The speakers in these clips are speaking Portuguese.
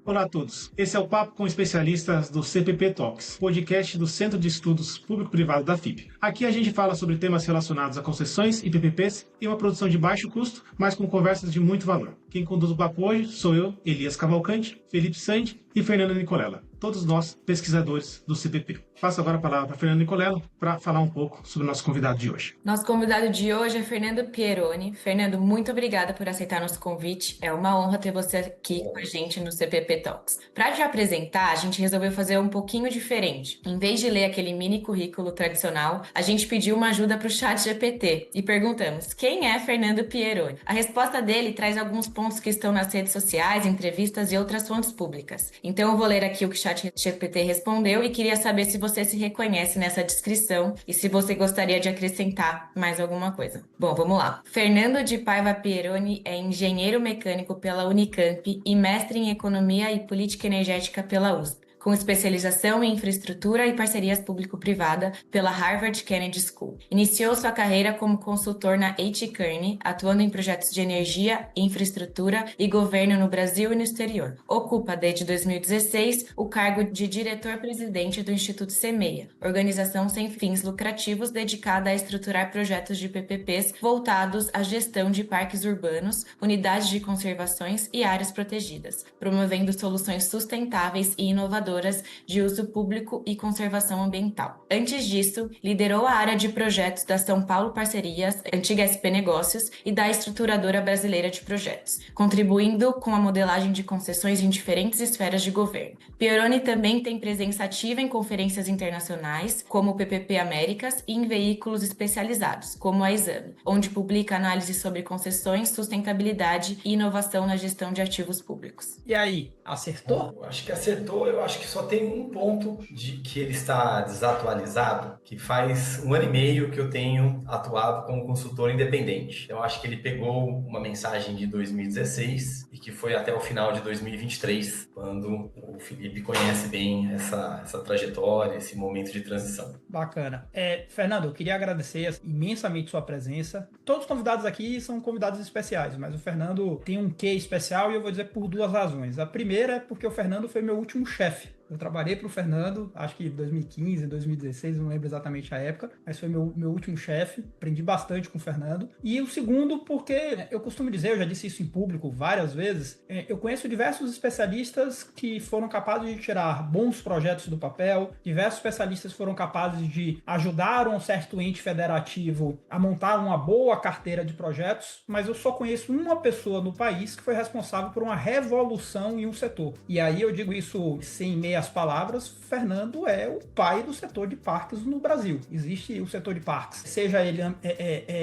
Olá a todos. Esse é o Papo com especialistas do CPP Talks, podcast do Centro de Estudos Público-Privado da FIP. Aqui a gente fala sobre temas relacionados a concessões e PPPs e uma produção de baixo custo, mas com conversas de muito valor. Quem conduz o papo hoje sou eu, Elias Cavalcante, Felipe Sandi e Fernando Nicolela, todos nós pesquisadores do CPP. Passo agora a palavra para Fernando Nicolela para falar um pouco sobre o nosso convidado de hoje. Nosso convidado de hoje é Fernando Pieroni. Fernando, muito obrigada por aceitar nosso convite. É uma honra ter você aqui com a gente no CPP Talks. Para te apresentar, a gente resolveu fazer um pouquinho diferente. Em vez de ler aquele mini currículo tradicional, a gente pediu uma ajuda para o ChatGPT e perguntamos: quem é Fernando Pieroni? A resposta dele traz alguns pontos que estão nas redes sociais, entrevistas e outras fontes públicas. Então eu vou ler aqui o que o ChatGPT respondeu e queria saber se você se reconhece nessa descrição e se você gostaria de acrescentar mais alguma coisa. Bom, vamos lá. Fernando de Paiva Pieroni é engenheiro mecânico pela Unicamp e mestre em Economia e Política Energética pela USP, com especialização em infraestrutura e parcerias público-privada pela Harvard Kennedy School. Iniciou sua carreira como consultor na H. Kearney, atuando em projetos de energia, infraestrutura e governo no Brasil e no exterior. Ocupa, desde 2016, o cargo de diretor-presidente do Instituto CEMEIA, organização sem fins lucrativos dedicada a estruturar projetos de PPPs voltados à gestão de parques urbanos, unidades de conservações e áreas protegidas, promovendo soluções sustentáveis e inovadoras de uso público e conservação ambiental. Antes disso, liderou a área de projetos da São Paulo Parcerias, antiga SP Negócios, e da Estruturadora Brasileira de Projetos, contribuindo com a modelagem de concessões em diferentes esferas de governo. Pieroni também tem presença ativa em conferências internacionais, como o PPP Américas, e em veículos especializados, como a Exame, onde publica análises sobre concessões, sustentabilidade e inovação na gestão de ativos públicos. E aí, acertou? Eu acho que acertou. Eu acho que só tem um ponto de que ele está desatualizado, que faz 1 ano e meio que eu tenho atuado como consultor independente. Eu acho que ele pegou uma mensagem de 2016 e que foi até o final de 2023, quando o Felipe conhece bem essa trajetória, esse momento de transição. Bacana. Fernando, eu queria agradecer imensamente sua presença. Todos os convidados aqui são convidados especiais, mas o Fernando tem um quê especial e eu vou dizer por 2 razões. A primeira é porque o Fernando foi meu último chefe. Eu trabalhei para o Fernando, acho que em 2015, 2016, não lembro exatamente a época, mas foi meu último chefe, aprendi bastante com o Fernando. E o segundo, porque eu costumo dizer, eu já disse isso em público várias vezes, eu conheço diversos especialistas que foram capazes de tirar bons projetos do papel, diversos especialistas foram capazes de ajudar um certo ente federativo a montar uma boa carteira de projetos, mas eu só conheço uma pessoa no país que foi responsável por uma revolução em um setor. E aí eu digo isso sem meia as palavras, Fernando é o pai do setor de parques no Brasil. Existe o setor de parques, seja ele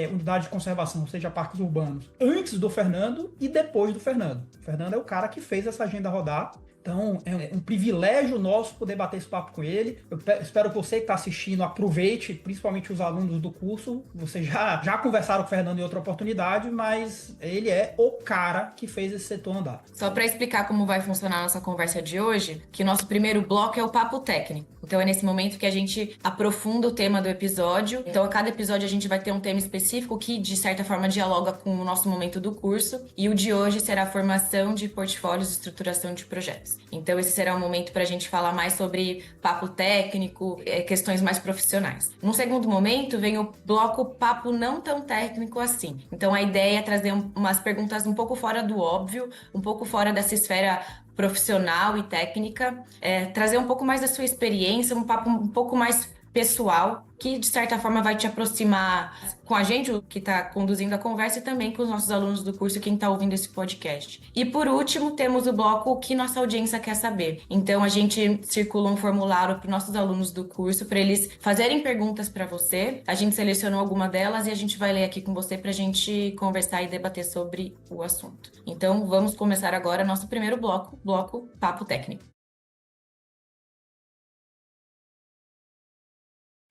unidade de conservação, seja parques urbanos, antes do Fernando e depois do Fernando. O Fernando é o cara que fez essa agenda rodar. Então, é um privilégio nosso poder bater esse papo com ele. Eu espero que você que está assistindo aproveite, principalmente os alunos do curso. Vocês já conversaram com o Fernando em outra oportunidade, mas ele é o cara que fez esse setor andar. Só para explicar como vai funcionar a nossa conversa de hoje, que o nosso primeiro bloco é o papo técnico. Então é nesse momento que a gente aprofunda o tema do episódio. Então a cada episódio a gente vai ter um tema específico que, de certa forma, dialoga com o nosso momento do curso. E o de hoje será a formação de portfólios e estruturação de projetos. Então esse será um momento para a gente falar mais sobre papo técnico, questões mais profissionais. No segundo momento vem o bloco papo não tão técnico assim. Então a ideia é trazer umas perguntas um pouco fora do óbvio, um pouco fora dessa esfera profissional e técnica, trazer um pouco mais da sua experiência, um papo um pouco mais pessoal, que de certa forma vai te aproximar com a gente, o que está conduzindo a conversa, e também com os nossos alunos do curso, quem está ouvindo esse podcast. E por último, temos o bloco O que nossa audiência quer saber. Então a gente circula um formulário para os nossos alunos do curso, para eles fazerem perguntas para você. A gente selecionou alguma delas e a gente vai ler aqui com você para a gente conversar e debater sobre o assunto. Então vamos começar agora nosso primeiro bloco Papo Técnico.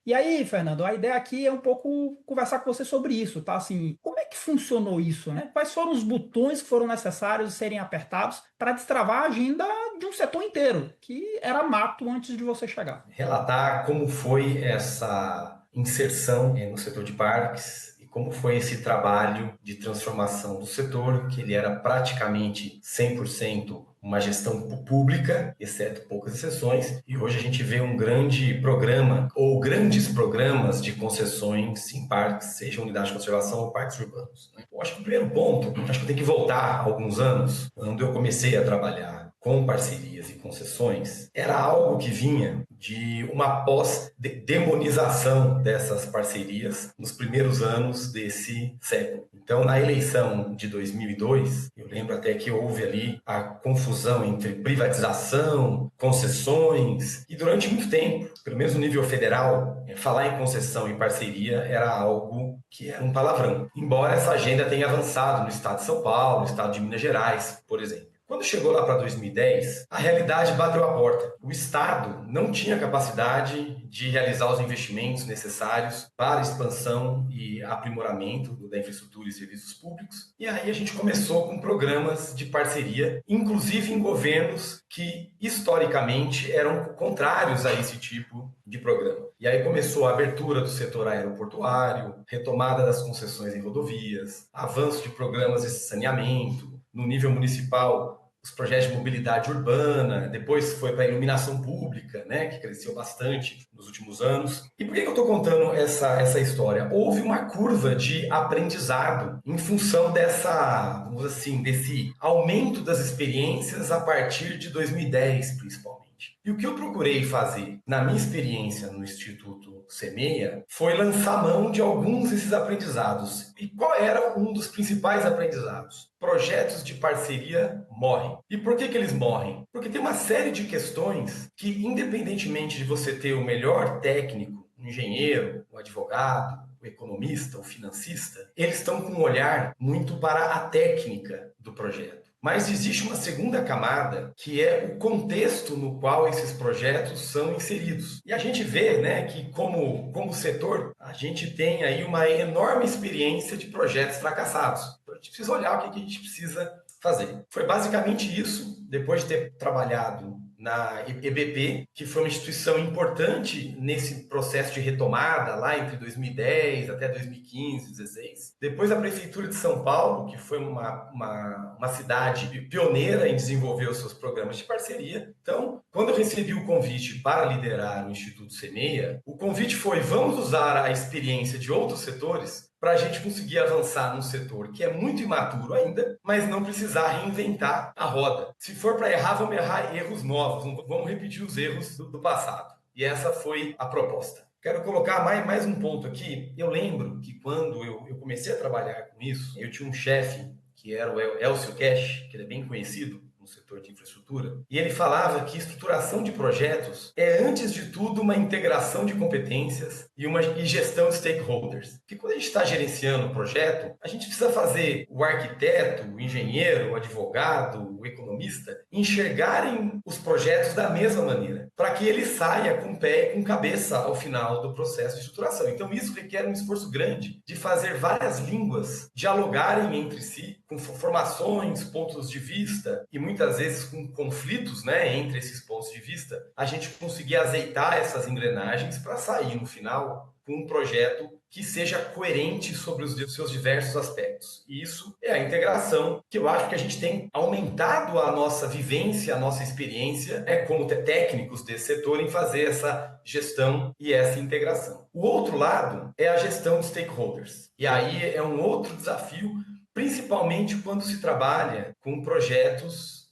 E aí, Fernando, a ideia aqui é um pouco conversar com você sobre isso, tá? Assim, como é que funcionou isso, né? Quais foram os botões que foram necessários serem apertados para destravar a agenda de um setor inteiro, que era mato antes de você chegar? Relatar como foi essa inserção no setor de parques e como foi esse trabalho de transformação do setor, que ele era praticamente 100% uma gestão pública, exceto poucas exceções, e hoje a gente vê um grande programa, ou grandes programas de concessões em parques, seja unidade de conservação ou parques urbanos. Eu acho que o primeiro ponto, acho que eu tenho que voltar alguns anos, quando eu comecei a trabalhar com parcerias e concessões, era algo que vinha de uma pós-demonização dessas parcerias nos primeiros anos desse século. Então, na eleição de 2002, eu lembro até que houve ali a confusão entre privatização, concessões, e durante muito tempo, pelo menos no nível federal, falar em concessão e parceria era algo que era um palavrão. Embora essa agenda tenha avançado no estado de São Paulo, no estado de Minas Gerais, por exemplo. Quando chegou lá para 2010, a realidade bateu a porta. O Estado não tinha capacidade de realizar os investimentos necessários para a expansão e aprimoramento da infraestrutura e serviços públicos. E aí a gente começou com programas de parceria, inclusive em governos que historicamente eram contrários a esse tipo de programa. E aí começou a abertura do setor aeroportuário, retomada das concessões em rodovias, avanço de programas de saneamento. No nível municipal, os projetos de mobilidade urbana, depois foi para a iluminação pública, né, que cresceu bastante nos últimos anos. E por que eu estou contando essa história? Houve uma curva de aprendizado em função dessa, vamos dizer assim, desse aumento das experiências a partir de 2010, principalmente. E o que eu procurei fazer, na minha experiência no Instituto Semeia, foi lançar mão de alguns desses aprendizados. E qual era um dos principais aprendizados? Projetos de parceria morrem. E por que eles morrem? Porque tem uma série de questões que, independentemente de você ter o melhor técnico, o engenheiro, o advogado, o economista, o financista, eles estão com um olhar muito para a técnica do projeto. Mas existe uma segunda camada, que é o contexto no qual esses projetos são inseridos. E a gente vê, né, que como setor, a gente tem aí uma enorme experiência de projetos fracassados. Então, a gente precisa olhar o que a gente precisa fazer. Foi basicamente isso, depois de ter trabalhado na EBP, que foi uma instituição importante nesse processo de retomada, lá entre 2010 até 2015, 2016. Depois a Prefeitura de São Paulo, que foi uma cidade pioneira em desenvolver os seus programas de parceria. Então, quando eu recebi o convite para liderar o Instituto Semeia, o convite foi: vamos usar a experiência de outros setores para a gente conseguir avançar num setor que é muito imaturo ainda, mas não precisar reinventar a roda. Se for para errar, vamos errar erros novos, não vamos repetir os erros do passado. E essa foi a proposta. Quero colocar mais um ponto aqui. Eu lembro que quando eu comecei a trabalhar com isso, eu tinha um chefe, que era o Elcio Cash, que ele é bem conhecido no setor de infraestrutura, e ele falava que estruturação de projetos é, antes de tudo, uma integração de competências e gestão de stakeholders. Porque quando a gente está gerenciando um projeto, a gente precisa fazer o arquiteto, o engenheiro, o advogado, o economista enxergarem os projetos da mesma maneira, para que ele saia com pé e com cabeça ao final do processo de estruturação. Então isso requer um esforço grande de fazer várias línguas dialogarem entre si, com formações, pontos de vista e muitas vezes com conflitos, né, entre esses pontos de vista, a gente conseguir azeitar essas engrenagens para sair no final com um projeto que seja coerente sobre os seus diversos aspectos. E isso é a integração, que eu acho que a gente tem aumentado a nossa vivência, a nossa experiência, como técnicos desse setor, em fazer essa gestão e essa integração. O outro lado é a gestão de stakeholders. E aí é um outro desafio, principalmente quando se trabalha com projetos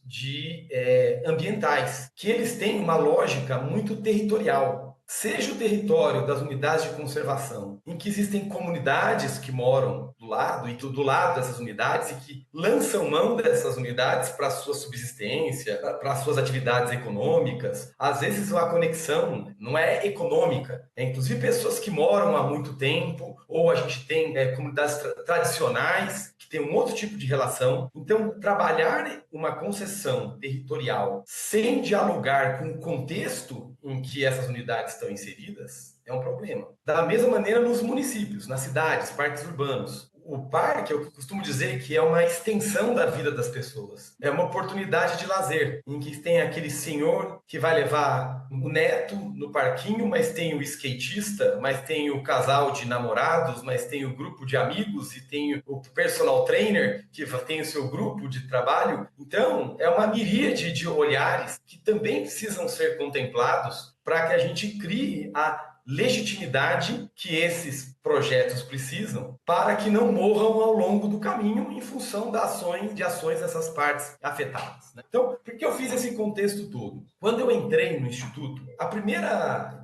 ambientais, que eles têm uma lógica muito territorial. Seja o território das unidades de conservação, em que existem comunidades que moram do lado e do lado dessas unidades e que lançam mão dessas unidades para a sua subsistência, para as suas atividades econômicas. Às vezes a conexão não é econômica, é inclusive pessoas que moram há muito tempo, ou a gente tem comunidades tradicionais que têm um outro tipo de relação. Então, trabalhar uma concessão territorial sem dialogar com o contexto em que essas unidades estão inseridas é um problema. Da mesma maneira nos municípios, nas cidades, parques urbanos. O parque, eu costumo dizer que é uma extensão da vida das pessoas. É uma oportunidade de lazer, em que tem aquele senhor que vai levar o neto no parquinho, mas tem o skatista, mas tem o casal de namorados, mas tem o grupo de amigos e tem o personal trainer, que tem o seu grupo de trabalho. Então, é uma miríade de olhares que também precisam ser contemplados para que a gente crie a legitimidade que esses projetos precisam para que não morram ao longo do caminho em função de ações dessas partes afetadas. Então, por que eu fiz esse contexto todo? Quando eu entrei no Instituto, a primeira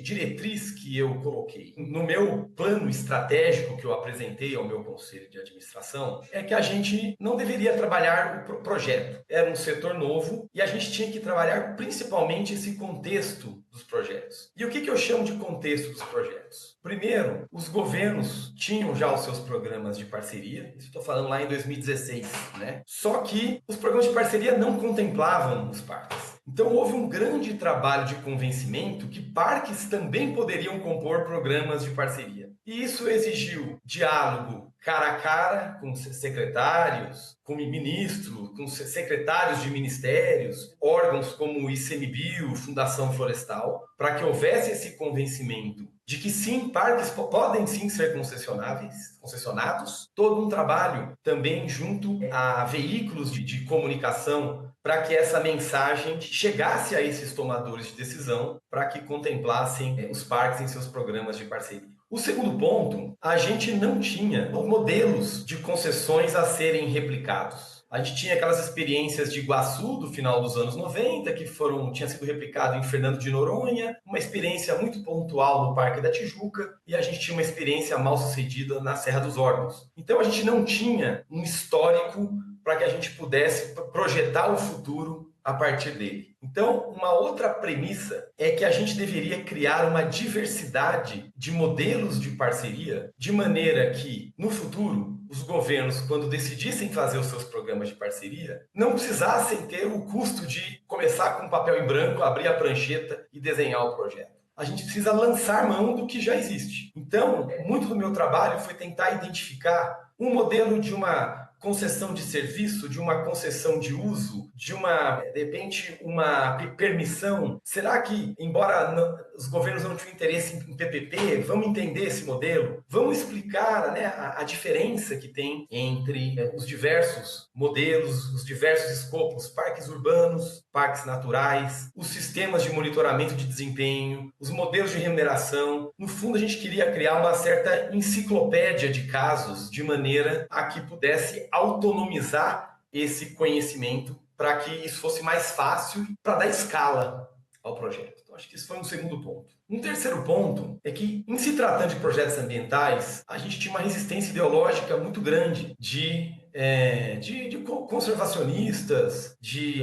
diretriz que eu coloquei no meu plano estratégico que eu apresentei ao meu conselho de administração é que a gente não deveria trabalhar o projeto. Era um setor novo e a gente tinha que trabalhar principalmente esse contexto dos projetos. E o que eu chamo de contexto dos projetos? Primeiro, os governos tinham já os seus programas de parceria, isso estou falando lá em 2016, né? Só que os programas de parceria não contemplavam os parques. Então houve um grande trabalho de convencimento que parques também poderiam compor programas de parceria. E isso exigiu diálogo cara a cara com secretários, com ministros, com secretários de ministérios, órgãos como o ICMBio, Fundação Florestal, para que houvesse esse convencimento de que sim, parques podem sim ser concessionados, todo um trabalho também junto a veículos de comunicação para que essa mensagem chegasse a esses tomadores de decisão para que contemplassem os parques em seus programas de parceria. O segundo ponto, a gente não tinha modelos de concessões a serem replicados. A gente tinha aquelas experiências de Iguaçu do final dos anos 90, que tinha sido replicado em Fernando de Noronha, uma experiência muito pontual no Parque da Tijuca, e a gente tinha uma experiência mal sucedida na Serra dos Órgãos. Então a gente não tinha um histórico para que a gente pudesse projetar o futuro a partir dele. Então, uma outra premissa é que a gente deveria criar uma diversidade de modelos de parceria, de maneira que, no futuro, os governos, quando decidissem fazer os seus programas de parceria, não precisassem ter o custo de começar com papel em branco, abrir a prancheta e desenhar o projeto. A gente precisa lançar mão do que já existe. Então, muito do meu trabalho foi tentar identificar um modelo de uma concessão de serviço, de uma concessão de uso, de repente, uma permissão. Será que, embora os governos não tenham interesse em PPP, vamos entender esse modelo? Vamos explicar, né, a diferença que tem entre os diversos modelos, os diversos escopos, parques urbanos, parques naturais, os sistemas de monitoramento de desempenho, os modelos de remuneração. No fundo, a gente queria criar uma certa enciclopédia de casos, de maneira a que pudesse autonomizar esse conhecimento para que isso fosse mais fácil para dar escala ao projeto. Então, acho que esse foi um segundo ponto. Um terceiro ponto é que, em se tratando de projetos ambientais, a gente tinha uma resistência ideológica muito grande de conservacionistas,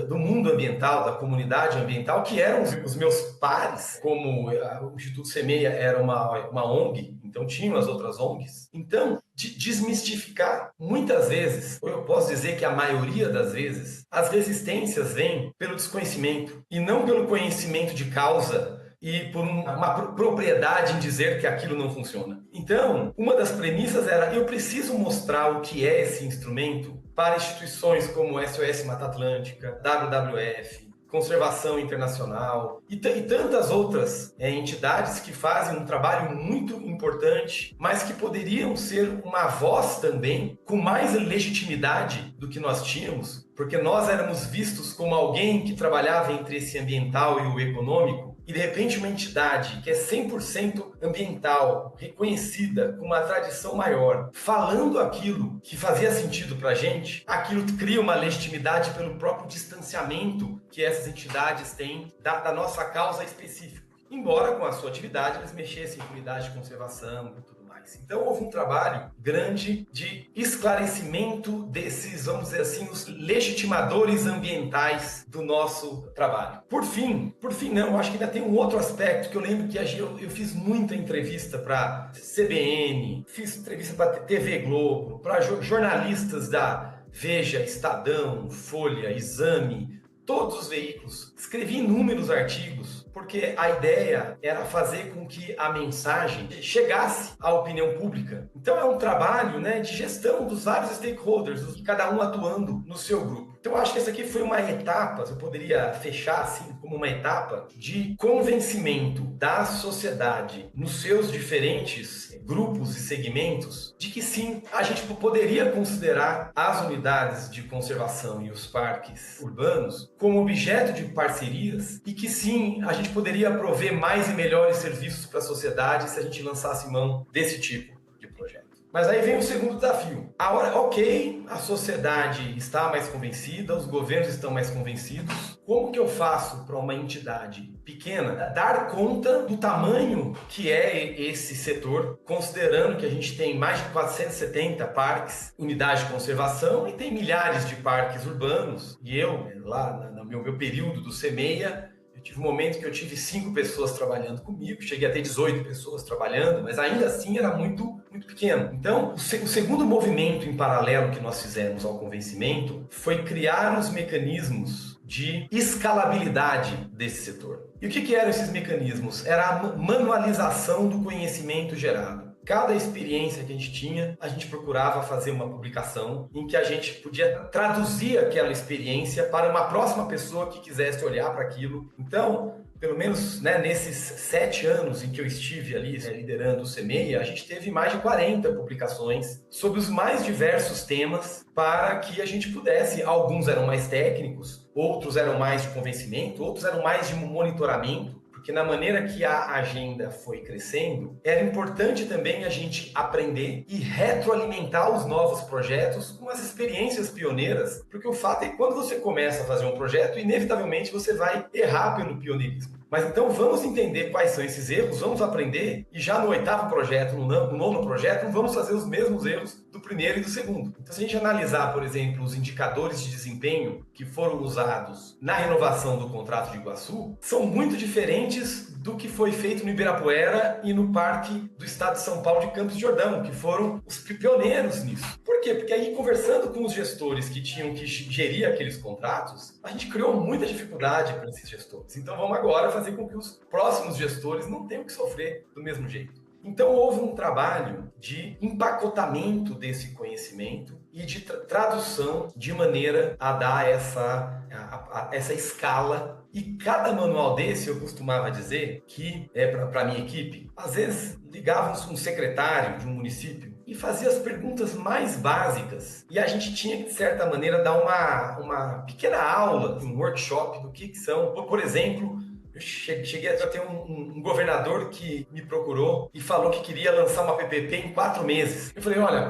do mundo ambiental, da comunidade ambiental, que eram os meus pares, como o Instituto Semeia era uma ONG, então tinham as outras ONGs. Então, de desmistificar, muitas vezes, ou eu posso dizer que a maioria das vezes, as resistências vêm pelo desconhecimento e não pelo conhecimento de causa e por uma propriedade em dizer que aquilo não funciona. Então, uma das premissas era: eu preciso mostrar o que é esse instrumento para instituições como SOS Mata Atlântica, WWF, Conservação Internacional e tantas outras entidades que fazem um trabalho muito importante, mas que poderiam ser uma voz também com mais legitimidade do que nós tínhamos, porque nós éramos vistos como alguém que trabalhava entre esse ambiental e o econômico. E, de repente, uma entidade que é 100% ambiental, reconhecida, com uma tradição maior, falando aquilo que fazia sentido para a gente, aquilo cria uma legitimidade pelo próprio distanciamento que essas entidades têm da nossa causa específica. Embora, com a sua atividade, eles mexessem com unidade de conservação e tudo mais. Então, houve um trabalho grande de esclarecimento desses, vamos dizer assim, os legitimadores ambientais do nosso trabalho. Por fim, não, acho que ainda tem um outro aspecto que eu lembro que eu fiz muita entrevista para CBN, fiz entrevista para TV Globo, para jornalistas da Veja, Estadão, Folha, Exame, todos os veículos. Escrevi inúmeros artigos, porque a ideia era fazer com que a mensagem chegasse à opinião pública. Então é um trabalho, né, de gestão dos vários stakeholders, cada um atuando no seu grupo. Então eu acho que essa aqui foi uma etapa, eu poderia fechar assim como uma etapa de convencimento da sociedade nos seus diferentes grupos e segmentos de que sim, a gente poderia considerar as unidades de conservação e os parques urbanos como objeto de parcerias e que sim, a gente poderia prover mais e melhores serviços para a sociedade se a gente lançasse mão desse tipo de projeto. Mas aí vem o segundo desafio. Ok, a sociedade está mais convencida, os governos estão mais convencidos. Como que eu faço para uma entidade pequena dar conta do tamanho que é esse setor, considerando que a gente tem mais de 470 parques, unidades de conservação e tem milhares de parques urbanos. E eu, lá no meu período do CEMEIA, eu tive um momento que eu tive 5 pessoas trabalhando comigo, cheguei a ter 18 pessoas trabalhando, mas ainda assim era muito pequeno. Então, o segundo movimento em paralelo que nós fizemos ao convencimento foi criar os mecanismos de escalabilidade desse setor. E o que eram esses mecanismos? Era a manualização do conhecimento gerado. Cada experiência que a gente tinha, a gente procurava fazer uma publicação em que a gente podia traduzir aquela experiência para uma próxima pessoa que quisesse olhar para aquilo. Então, pelo menos, né, nesses 7 anos em que eu estive ali liderando o CEMEIA, a gente teve mais de 40 publicações sobre os mais diversos temas para que a gente pudesse, alguns eram mais técnicos, outros eram mais de convencimento, outros eram mais de monitoramento, porque na maneira que a agenda foi crescendo, era importante também a gente aprender e retroalimentar os novos projetos com as experiências pioneiras, porque o fato é que quando você começa a fazer um projeto, inevitavelmente você vai errar pelo pioneirismo. Mas então vamos entender quais são esses erros, vamos aprender e já no 8º projeto, no 9º projeto, não vamos fazer os mesmos erros do primeiro e do segundo. Então se a gente analisar, por exemplo, os indicadores de desempenho que foram usados na renovação do contrato de Iguaçu, são muito diferentes do que foi feito no Ibirapuera e no Parque do Estado de São Paulo de Campos do Jordão, que foram os pioneiros nisso. Por quê? Porque aí, conversando com os gestores que tinham que gerir aqueles contratos, a gente criou muita dificuldade para esses gestores. Então vamos agora fazer com que os próximos gestores não tenham que sofrer do mesmo jeito. Então houve um trabalho de empacotamento desse conhecimento e de tradução de maneira a dar essa escala. E cada manual desse, eu costumava dizer que, para a minha equipe, às vezes ligávamos um secretário de um município e fazia as perguntas mais básicas. E a gente tinha que, de certa maneira, dar uma pequena aula, um workshop do que são. Por exemplo, eu cheguei a ter um governador que me procurou e falou que queria lançar uma PPP em 4 meses. Eu falei, olha,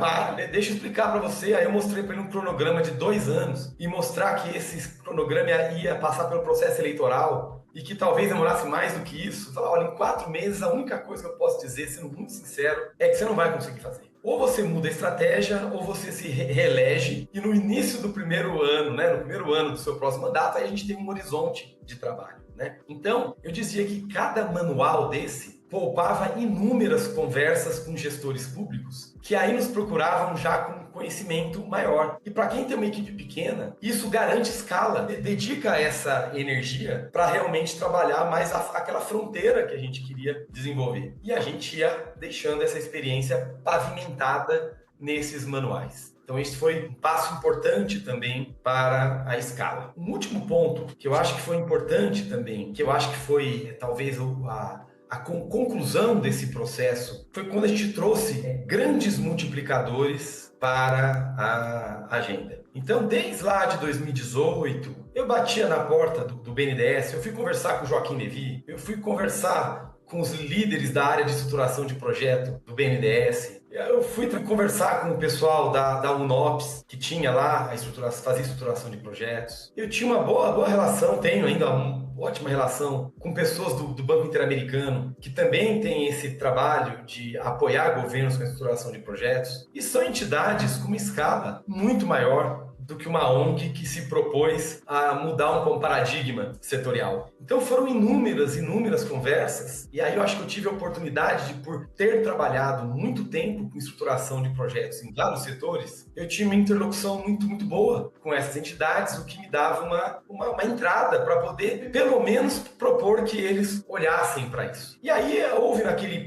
deixa eu explicar para você. Aí eu mostrei para ele um cronograma de 2 anos e mostrar que esse cronograma ia passar pelo processo eleitoral e que talvez demorasse mais do que isso. Eu falei, olha, em 4 meses a única coisa que eu posso dizer, sendo muito sincero, é que você não vai conseguir fazer. Ou você muda a estratégia, ou você se reelege, e no início do primeiro ano, né, no primeiro ano do seu próximo mandato, aí a gente tem um horizonte de trabalho, né? Então, eu dizia que cada manual desse poupava inúmeras conversas com gestores públicos, que aí nos procuravam já com conhecimento maior. E para quem tem uma equipe pequena, isso garante escala, dedica essa energia para realmente trabalhar mais aquela fronteira que a gente queria desenvolver. E a gente ia deixando essa experiência pavimentada nesses manuais. Então, esse foi um passo importante também para a escala. Um último ponto que eu acho que foi importante também, que eu acho que foi talvez a conclusão desse processo, foi quando a gente trouxe grandes multiplicadores para a agenda. Então, desde lá de 2018, eu batia na porta do BNDES, eu fui conversar com o Joaquim Levy, eu fui conversar com os líderes da área de estruturação de projeto do BNDES, eu fui conversar com o pessoal da UNOPS, que tinha lá fazia estruturação de projetos. Eu tinha uma boa relação, tenho ainda uma ótima relação com pessoas do Banco Interamericano, que também tem esse trabalho de apoiar governos com a estruturação de projetos. E são entidades com uma escala muito maior do que uma ONG que se propôs a mudar um paradigma setorial. Então foram inúmeras conversas, e aí eu acho que eu tive a oportunidade de, por ter trabalhado muito tempo com estruturação de projetos em vários setores, eu tinha uma interlocução muito boa com essas entidades, o que me dava uma entrada para poder, pelo menos, propor que eles olhassem para isso. E aí houve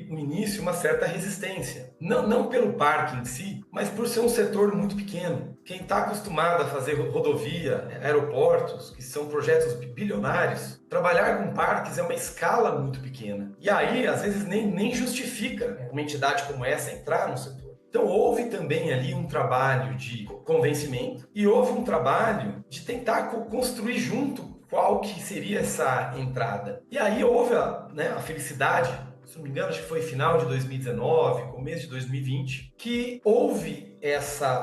no início uma certa resistência, não pelo parque em si, mas por ser um setor muito pequeno. Quem está acostumado a fazer rodovia, aeroportos, que são projetos bilionários, trabalhar com parques é uma escala muito pequena. E aí, às vezes, nem justifica uma entidade como essa entrar no setor. Então, houve também ali um trabalho de convencimento e houve um trabalho de tentar construir junto qual que seria essa entrada. E aí houve a felicidade, se não me engano, acho que foi final de 2019, começo de 2020, que houve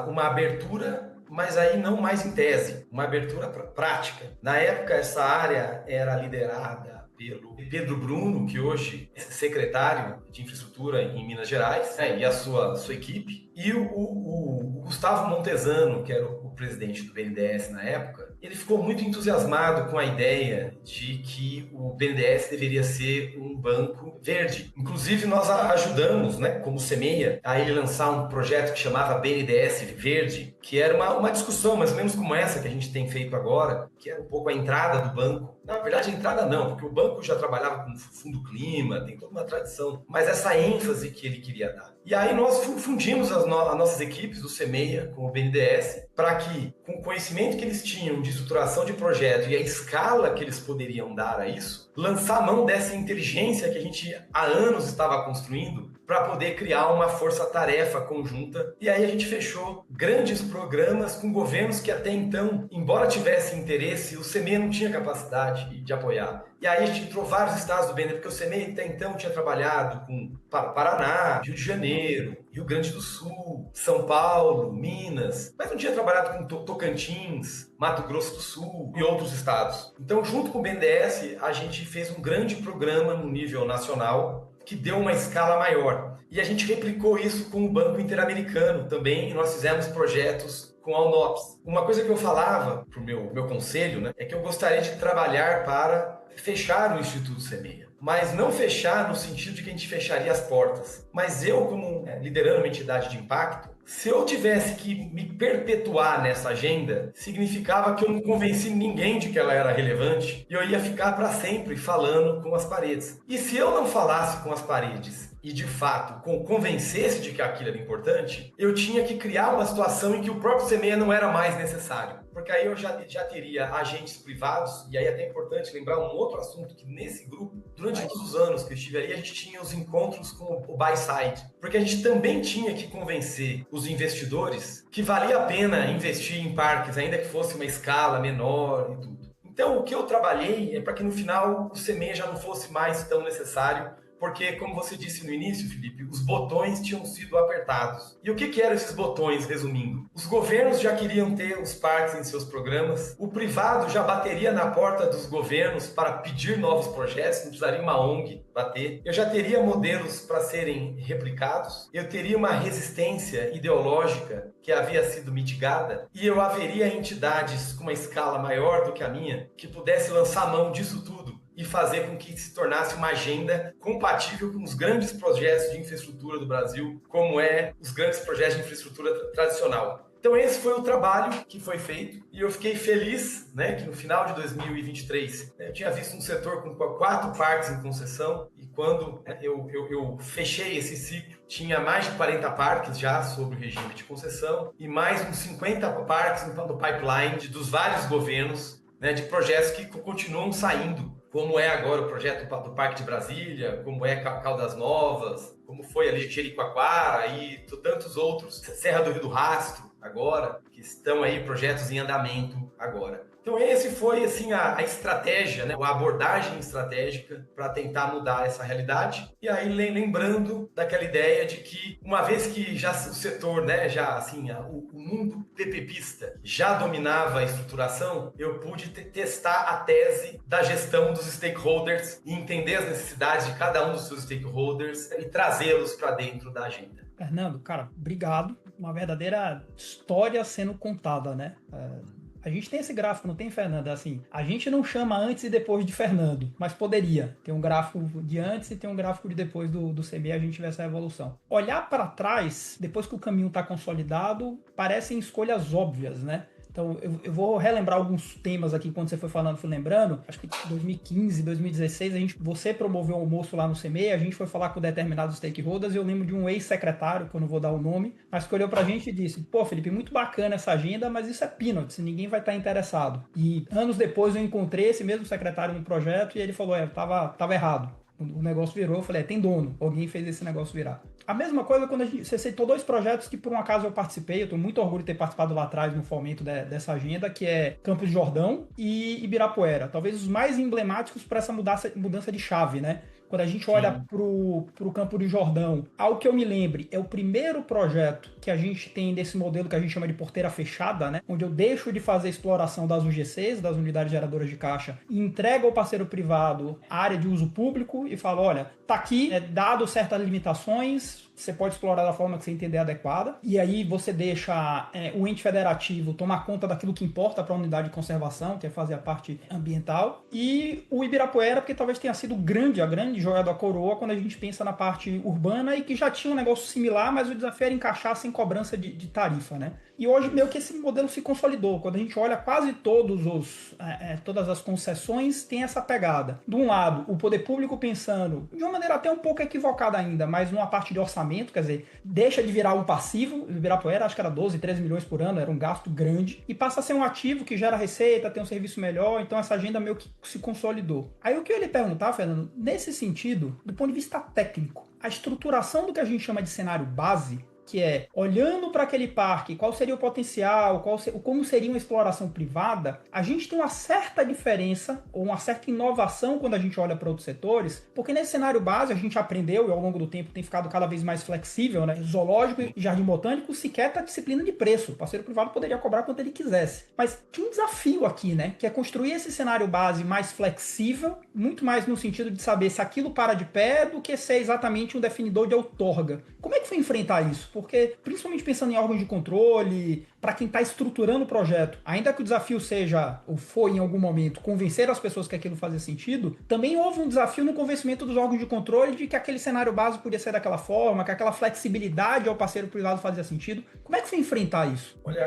uma abertura, mas aí não mais em tese, uma abertura prática. Na época, essa área era liderada pelo Pedro Bruno, que hoje é secretário de Infraestrutura em Minas Gerais, e a sua equipe, e o Gustavo Montesano, que era o presidente do BNDES na época. Ele ficou muito entusiasmado com a ideia de que o BNDES deveria ser um banco verde. Inclusive, nós ajudamos, como Semeia, a ele lançar um projeto que chamava BNDES Verde, que era uma discussão mais ou menos como essa que a gente tem feito agora, que era um pouco a entrada do banco. Na verdade, a entrada não, porque o banco já trabalhava com fundo clima, tem toda uma tradição, mas essa ênfase que ele queria dar. E aí nós fundimos as nossas equipes do Semeia com o BNDES, para que, com o conhecimento que eles tinham de estruturação de projeto e a escala que eles poderiam dar a isso, lançar a mão dessa inteligência que a gente há anos estava construindo para poder criar uma força-tarefa conjunta. E aí a gente fechou grandes programas com governos que até então, embora tivessem interesse, o Semeia não tinha capacidade de apoiar. E aí a gente entrou vários estados do BNDES, porque o Semeia até então tinha trabalhado com Paraná, Rio de Janeiro, Rio Grande do Sul, São Paulo, Minas, mas não tinha trabalhado com Tocantins, Mato Grosso do Sul e outros estados. Então, junto com o BNDES, a gente fez um grande programa no nível nacional que deu uma escala maior. E a gente replicou isso com o Banco Interamericano também, e nós fizemos projetos com a UNOPS. Uma coisa que eu falava para o meu conselho, é que eu gostaria de trabalhar para fechar o Instituto Semeia. Mas não fechar no sentido de que a gente fecharia as portas. Mas eu, como liderando uma entidade de impacto, se eu tivesse que me perpetuar nessa agenda, significava que eu não convenci ninguém de que ela era relevante e eu ia ficar para sempre falando com as paredes. E se eu não falasse com as paredes e, de fato, convencesse de que aquilo era importante, eu tinha que criar uma situação em que o próprio Semeia não era mais necessário. Porque aí eu já teria agentes privados, e aí é até importante lembrar um outro assunto, que nesse grupo, durante todos os anos que eu estive ali, a gente tinha os encontros com o buy side, porque a gente também tinha que convencer os investidores que valia a pena investir em parques, ainda que fosse uma escala menor e tudo. Então, o que eu trabalhei é para que no final o Semeia já não fosse mais tão necessário, porque, como você disse no início, Felipe, os botões tinham sido apertados. E o que eram esses botões, resumindo? Os governos já queriam ter os parques em seus programas, o privado já bateria na porta dos governos para pedir novos projetos, não precisaria uma ONG bater. Eu já teria modelos para serem replicados, eu teria uma resistência ideológica que havia sido mitigada, e eu haveria entidades com uma escala maior do que a minha, que pudesse lançar a mão disso tudo e fazer com que se tornasse uma agenda compatível com os grandes projetos de infraestrutura do Brasil, como os grandes projetos de infraestrutura tradicional. Então esse foi o trabalho que foi feito e eu fiquei feliz, que no final de 2023 eu tinha visto um setor com 4 parques em concessão e quando eu fechei esse ciclo, tinha mais de 40 parques já sob o regime de concessão e mais uns 50 parques no pipeline dos vários governos, de projetos que continuam saindo, como é agora o projeto do Parque de Brasília, como é Caldas Novas, como foi ali Jericoacoara e tantos outros, Serra do Rio do Rastro agora, que estão aí projetos em andamento agora. Então esse foi assim a estratégia, a abordagem estratégica para tentar mudar essa realidade. E aí lembrando daquela ideia de que uma vez que já o setor, o mundo PPPista já dominava a estruturação, eu pude testar a tese da gestão dos stakeholders e entender as necessidades de cada um dos seus stakeholders e trazê-los para dentro da agenda. Fernando, cara, obrigado uma verdadeira história sendo contada, né? A gente tem esse gráfico, não tem, Fernando? Assim, a gente não chama antes e depois de Fernando, mas poderia. Tem um gráfico de antes e tem um gráfico de depois do CB, a gente vê essa evolução. Olhar para trás, depois que o caminho está consolidado, parecem escolhas óbvias, né? Então, eu vou relembrar alguns temas aqui, quando você foi falando, fui lembrando. Acho que 2015, 2016, você promoveu um almoço lá no CME, a gente foi falar com determinados stakeholders, e eu lembro de um ex-secretário, que eu não vou dar o nome, mas que olhou pra gente e disse, pô, Felipe, muito bacana essa agenda, mas isso é peanuts, ninguém vai estar interessado. E anos depois eu encontrei esse mesmo secretário no projeto e ele falou, tava errado. O negócio virou, eu falei, tem dono, alguém fez esse negócio virar. A mesma coisa quando você citou 2 projetos que por um acaso eu participei, eu tenho muito orgulho de ter participado lá atrás no fomento dessa agenda, que é Campos de Jordão e Ibirapuera, talvez os mais emblemáticos para essa mudança de chave, né? Quando a gente olha pro Campo de Jordão, ao que eu me lembre, é o primeiro projeto que a gente tem desse modelo que a gente chama de porteira fechada, né? Onde eu deixo de fazer exploração das UGCs, das unidades geradoras de caixa, e entrego ao parceiro privado a área de uso público e falo, olha, tá aqui, dado certas limitações, você pode explorar da forma que você entender adequada, e aí você deixa o ente federativo tomar conta daquilo que importa para a unidade de conservação, que é fazer a parte ambiental, e o Ibirapuera, porque talvez tenha sido a grande joia da coroa quando a gente pensa na parte urbana e que já tinha um negócio similar, mas o desafio era encaixar sem cobrança de tarifa, né? E hoje meio que esse modelo se consolidou. Quando a gente olha quase todas as concessões tem essa pegada. De um lado, o poder público pensando, de uma maneira até um pouco equivocada ainda, mas numa parte de orçamento, quer dizer, deixa de virar um passivo, o Ibirapuera acho que era 12, 13 milhões por ano, era um gasto grande, e passa a ser um ativo que gera receita, tem um serviço melhor, então essa agenda meio que se consolidou. Aí o que eu ia lhe perguntar, Fernando, nesse sentido, do ponto de vista técnico, a estruturação do que a gente chama de cenário base, que é, olhando para aquele parque, qual seria o potencial, como seria uma exploração privada, a gente tem uma certa diferença, ou uma certa inovação quando a gente olha para outros setores, porque nesse cenário base a gente aprendeu, e ao longo do tempo tem ficado cada vez mais flexível, né? Zoológico e jardim botânico sequer tá disciplina de preço, o parceiro privado poderia cobrar quanto ele quisesse. Mas tinha um desafio aqui, né? Que é construir esse cenário base mais flexível, muito mais no sentido de saber se aquilo para de pé do que ser exatamente um definidor de outorga. Como é que foi enfrentar isso? Porque, principalmente pensando em órgãos de controle, para quem está estruturando o projeto, ainda que o desafio seja, ou foi em algum momento, convencer as pessoas que aquilo fazia sentido, também houve um desafio no convencimento dos órgãos de controle de que aquele cenário básico podia ser daquela forma, que aquela flexibilidade ao parceiro privado fazia sentido. Como é que foi enfrentar isso? Olha,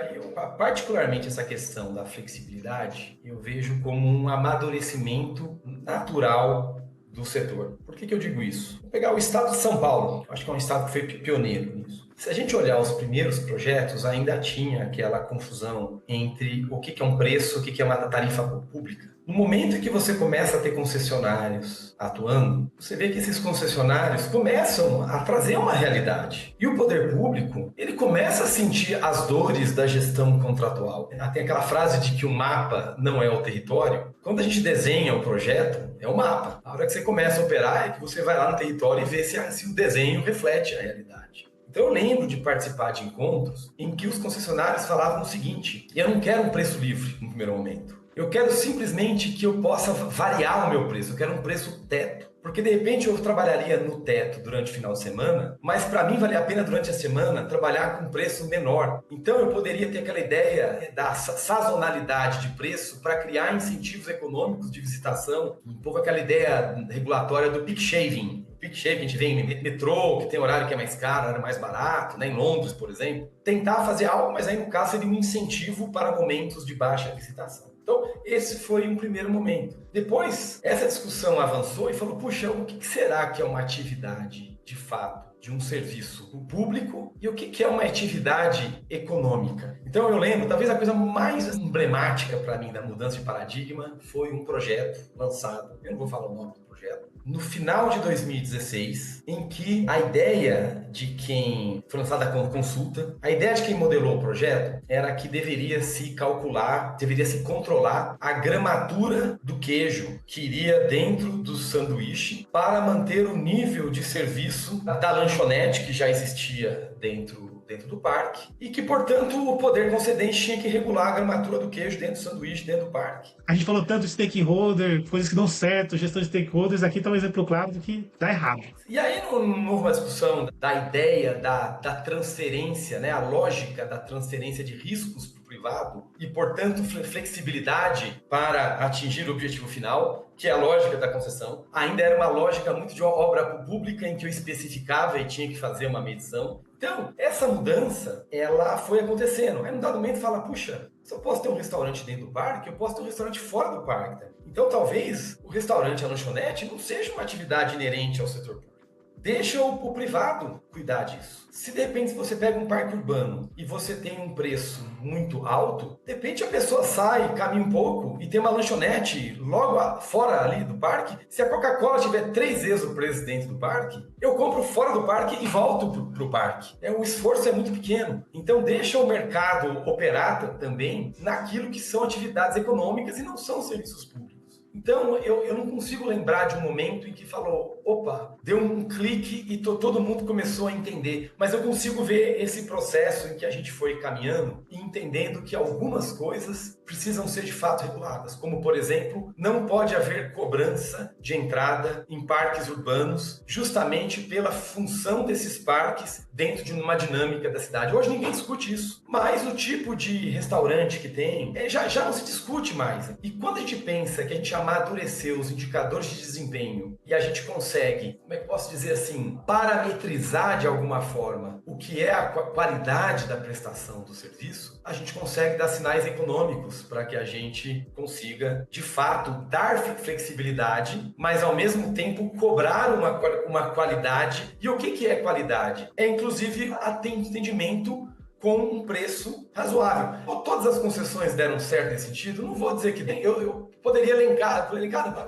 particularmente essa questão da flexibilidade, eu vejo como um amadurecimento natural do setor. Por que eu digo isso? Vou pegar o estado de São Paulo, acho que é um estado que foi pioneiro nisso. Se a gente olhar os primeiros projetos, ainda tinha aquela confusão entre o que é um preço, o que é uma tarifa pública. No momento em que você começa a ter concessionários atuando, você vê que esses concessionários começam a trazer uma realidade. E o poder público, ele começa a sentir as dores da gestão contratual. Tem aquela frase de que o mapa não é o território. Quando a gente desenha o projeto, é o mapa. A hora que você começa a operar é que você vai lá no território e vê se o desenho reflete a realidade. Então eu lembro de participar de encontros em que os concessionários falavam o seguinte: eu não quero um preço livre no primeiro momento. Eu quero simplesmente que eu possa variar o meu preço, eu quero um preço teto. Porque de repente eu trabalharia no teto durante o final de semana, mas para mim valia a pena durante a semana trabalhar com um preço menor. Então eu poderia ter aquela ideia da sazonalidade de preço para criar incentivos econômicos de visitação, um pouco aquela ideia regulatória do peak shaving. Peak shaving, a gente vê em metrô, que tem horário que é mais caro, horário mais barato, né? Em Londres, por exemplo. Tentar fazer algo, mas aí no caso seria um incentivo para momentos de baixa visitação. Então, esse foi um primeiro momento. Depois, essa discussão avançou e falou, puxa, o que será que é uma atividade, de fato, de um serviço público e o que é uma atividade econômica? Então, eu lembro, talvez a coisa mais emblemática para mim da mudança de paradigma foi um projeto lançado, eu não vou falar o nome do projeto, no final de 2016, em que a ideia de quem foi lançada a consulta, a ideia de quem modelou o projeto era que deveria se controlar a gramatura do queijo que iria dentro do sanduíche para manter o nível de serviço da lanchonete que já existia dentro dentro do parque e que, portanto, o poder concedente tinha que regular a gramatura do queijo dentro do sanduíche, dentro do parque. A gente falou tanto de stakeholder, coisas que dão certo, gestão de stakeholders, aqui tá um exemplo claro do que dá errado. E aí, numa discussão da ideia da transferência, né, a lógica da transferência de riscos para o privado e, portanto, flexibilidade para atingir o objetivo final, que é a lógica da concessão, ainda era uma lógica muito de obra pública em que eu especificava e tinha que fazer uma medição. Então, essa mudança, ela foi acontecendo. Aí, num dado momento, fala, puxa, se eu posso ter um restaurante dentro do parque, eu posso ter um restaurante fora do parque. Então, talvez, o restaurante, a lanchonete, não seja uma atividade inerente ao setor público. Deixa o privado cuidar disso. Se de repente você pega um parque urbano e você tem um preço muito alto, de repente a pessoa sai, caminha um pouco e tem uma lanchonete logo fora ali do parque. Se a Coca-Cola tiver 3 vezes o preço dentro do parque, eu compro fora do parque e volto pro parque. O esforço é muito pequeno. Então deixa o mercado operar também naquilo que são atividades econômicas e não são serviços públicos. Então, eu não consigo lembrar de um momento em que falou, opa, deu um clique e todo mundo começou a entender. Mas eu consigo ver esse processo em que a gente foi caminhando e entendendo que algumas coisas precisam ser de fato reguladas. Como, por exemplo, não pode haver cobrança de entrada em parques urbanos justamente pela função desses parques dentro de uma dinâmica da cidade. Hoje ninguém discute isso, mas o tipo de restaurante que tem já não se discute mais. E quando a gente pensa que a gente amadureceu os indicadores de desempenho e a gente consegue, como é que eu posso dizer assim, parametrizar de alguma forma o que é a qualidade da prestação do serviço, a gente consegue dar sinais econômicos para que a gente consiga, de fato, dar flexibilidade, mas ao mesmo tempo cobrar uma qualidade. E o que é qualidade? É inclusive atendimento com um preço razoável. Todas as concessões deram certo nesse sentido? Não vou dizer que eu poderia elencar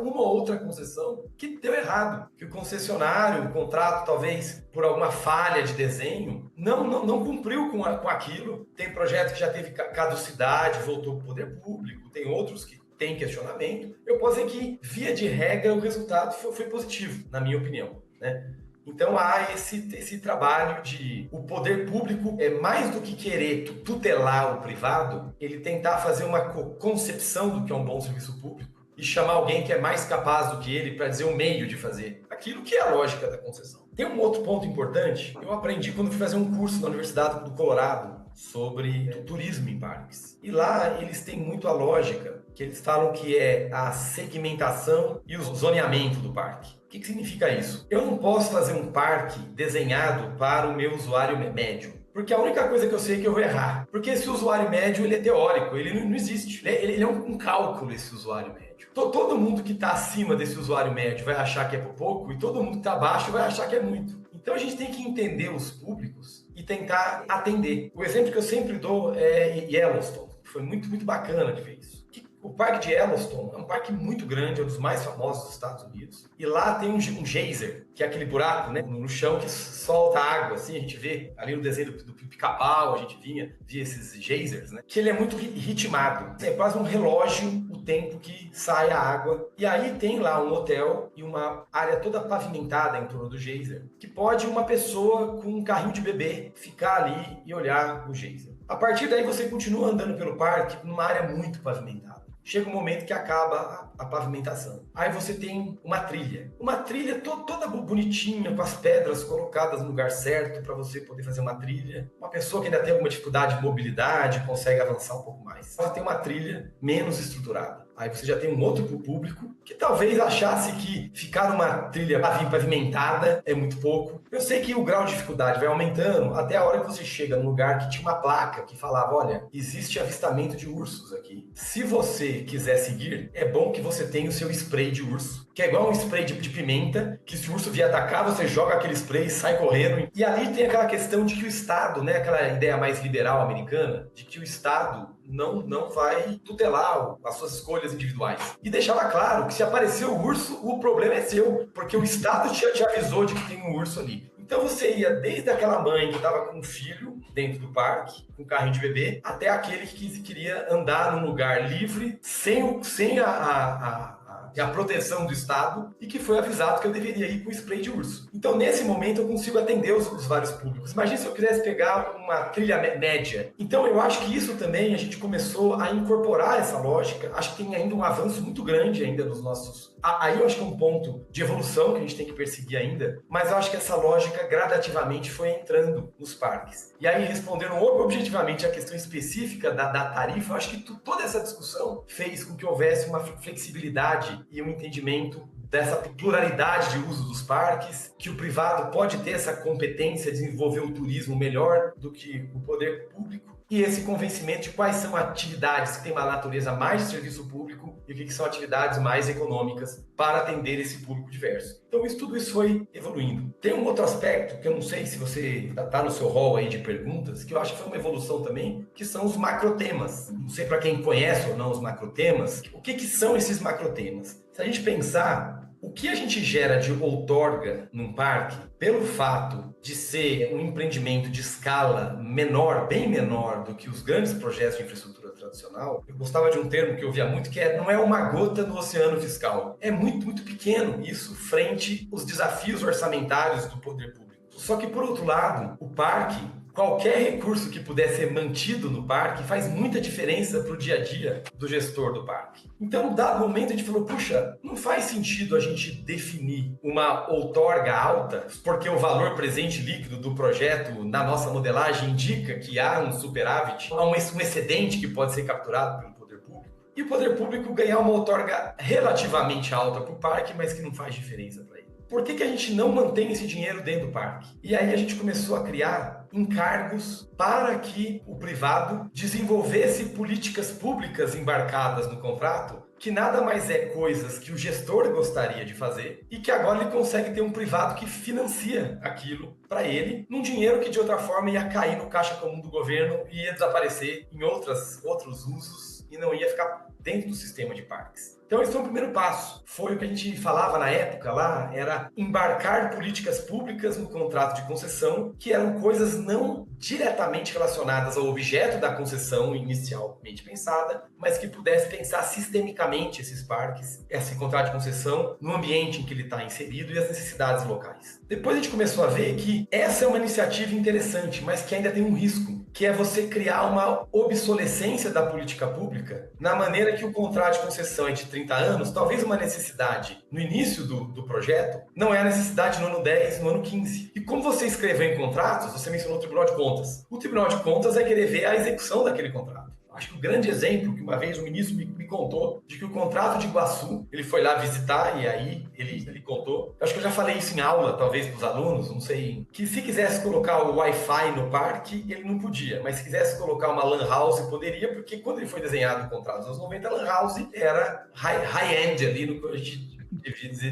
uma ou outra concessão que deu errado, que o concessionário, o contrato, talvez por alguma falha de desenho, não cumpriu com aquilo. Tem projeto que já teve caducidade, voltou para o poder público, tem outros que têm questionamento. Eu posso dizer que, via de regra, o resultado foi positivo, na minha opinião, né? Então há esse trabalho de o poder público, mais do que querer tutelar o privado, ele tentar fazer uma concepção do que é um bom serviço público e chamar alguém que é mais capaz do que ele para dizer o meio de fazer aquilo que é a lógica da concessão. Tem um outro ponto importante, eu aprendi quando fui fazer um curso na Universidade do Colorado sobre turismo em parques. E lá eles têm muito a lógica, que eles falam que é a segmentação e o zoneamento do parque. O que significa isso? Eu não posso fazer um parque desenhado para o meu usuário médio, porque a única coisa que eu sei é que eu vou errar. Porque esse usuário médio, ele é teórico, ele não existe. Ele é um cálculo, esse usuário médio. Todo mundo que está acima desse usuário médio vai achar que é pouco e todo mundo que está abaixo vai achar que é muito. Então a gente tem que entender os públicos e tentar atender. O exemplo que eu sempre dou é Yellowstone. Foi muito, muito bacana de ver isso. O parque de Yellowstone é um parque muito grande, é um dos mais famosos dos Estados Unidos. E lá tem um geyser, que é aquele buraco, né, no chão que solta água, assim, a gente vê ali no desenho do Pica-Pau, a gente via esses geysers, né, que ele é muito ritmado. É quase um relógio o tempo que sai a água. E aí tem lá um hotel e uma área toda pavimentada em torno do geyser, que pode uma pessoa com um carrinho de bebê ficar ali e olhar o geyser. A partir daí você continua andando pelo parque numa área muito pavimentada. Chega um momento que acaba a pavimentação. Aí você tem uma trilha. Uma trilha toda bonitinha, com as pedras colocadas no lugar certo para você poder fazer uma trilha. Uma pessoa que ainda tem alguma dificuldade de mobilidade consegue avançar um pouco mais. Você tem uma trilha menos estruturada. Aí você já tem um outro público que talvez achasse que ficar numa trilha pavimentada é muito pouco. Eu sei que o grau de dificuldade vai aumentando até a hora que você chega num lugar que tinha uma placa que falava, olha, existe avistamento de ursos aqui. Se você quiser seguir, é bom que você tenha o seu spray de urso, que é igual um spray de pimenta, que se o urso vier atacar, você joga aquele spray e sai correndo. E ali tem aquela questão de que o Estado, né, aquela ideia mais liberal americana, de que o Estado não vai tutelar as suas escolhas individuais. E deixava claro que se aparecer o urso, o problema é seu, porque o Estado te avisou de que tem um urso ali. Então você ia desde aquela mãe que estava com um filho dentro do parque, com um carrinho de bebê, até aquele que queria andar num lugar livre, sem a é a proteção do Estado, e que foi avisado que eu deveria ir com spray de urso. Então, nesse momento, eu consigo atender os vários públicos. Imagina se eu quisesse pegar uma trilha média. Então, eu acho que isso também, a gente começou a incorporar essa lógica. Acho que tem ainda um avanço muito grande ainda nos nossos... Aí eu acho que é um ponto de evolução que a gente tem que perseguir ainda, mas eu acho que essa lógica gradativamente foi entrando nos parques. E aí, respondendo objetivamente a questão específica da tarifa, eu acho que toda essa discussão fez com que houvesse uma flexibilidade e um entendimento dessa pluralidade de uso dos parques, que o privado pode ter essa competência de desenvolver o turismo melhor do que o poder público, e esse convencimento de quais são atividades que têm uma natureza mais de serviço público e o que são atividades mais econômicas para atender esse público diverso. Então, tudo isso foi evoluindo. Tem um outro aspecto, que eu não sei se você está no seu rol aí de perguntas, que eu acho que foi uma evolução também, que são os macrotemas. Não sei para quem conhece ou não os macrotemas, o que são esses macrotemas? Se a gente pensar, o que a gente gera de outorga num parque, pelo fato de ser um empreendimento de escala menor, bem menor do que os grandes projetos de infraestrutura tradicional, eu gostava de um termo que eu ouvia muito, que não é uma gota no oceano fiscal. É muito, muito pequeno isso frente aos desafios orçamentários do poder público. Só que, por outro lado, o parque, qualquer recurso que puder ser mantido no parque faz muita diferença para o dia a dia do gestor do parque. Então, num dado momento, a gente falou, puxa, não faz sentido a gente definir uma outorga alta, porque o valor presente líquido do projeto, na nossa modelagem, indica que há um superávit, há um excedente que pode ser capturado pelo poder público, e o poder público ganhar uma outorga relativamente alta para o parque, mas que não faz diferença para ele. Por que a gente não mantém esse dinheiro dentro do parque? E aí a gente começou a criar encargos para que o privado desenvolvesse políticas públicas embarcadas no contrato, que nada mais é coisas que o gestor gostaria de fazer e que agora ele consegue ter um privado que financia aquilo para ele, num dinheiro que de outra forma ia cair no caixa comum do governo e ia desaparecer em outros usos e não ia ficar dentro do sistema de parques. Então, esse foi o primeiro passo. Foi o que a gente falava na época lá, era embarcar políticas públicas no contrato de concessão, que eram coisas não diretamente relacionadas ao objeto da concessão inicialmente pensada, mas que pudesse pensar sistemicamente esses parques, esse contrato de concessão, no ambiente em que ele está inserido e as necessidades locais. Depois a gente começou a ver que essa é uma iniciativa interessante, mas que ainda tem um risco, que é você criar uma obsolescência da política pública na maneira que o contrato de concessão é de 30 anos, talvez uma necessidade no início do projeto, não é a necessidade no ano 10, no ano 15. E como você escreveu em contratos, você mencionou o Tribunal de Contas. O Tribunal de Contas vai querer ver a execução daquele contrato. Acho que o grande exemplo que uma vez o ministro me contou, de que o contrato de Iguaçu, ele foi lá visitar e aí ele contou. Acho que eu já falei isso em aula, talvez para os alunos, não sei, que se quisesse colocar o Wi-Fi no parque, ele não podia, mas se quisesse colocar uma LAN house, poderia, porque quando ele foi desenhado o contrato dos anos 90, a LAN house era high-end ali, no que a gente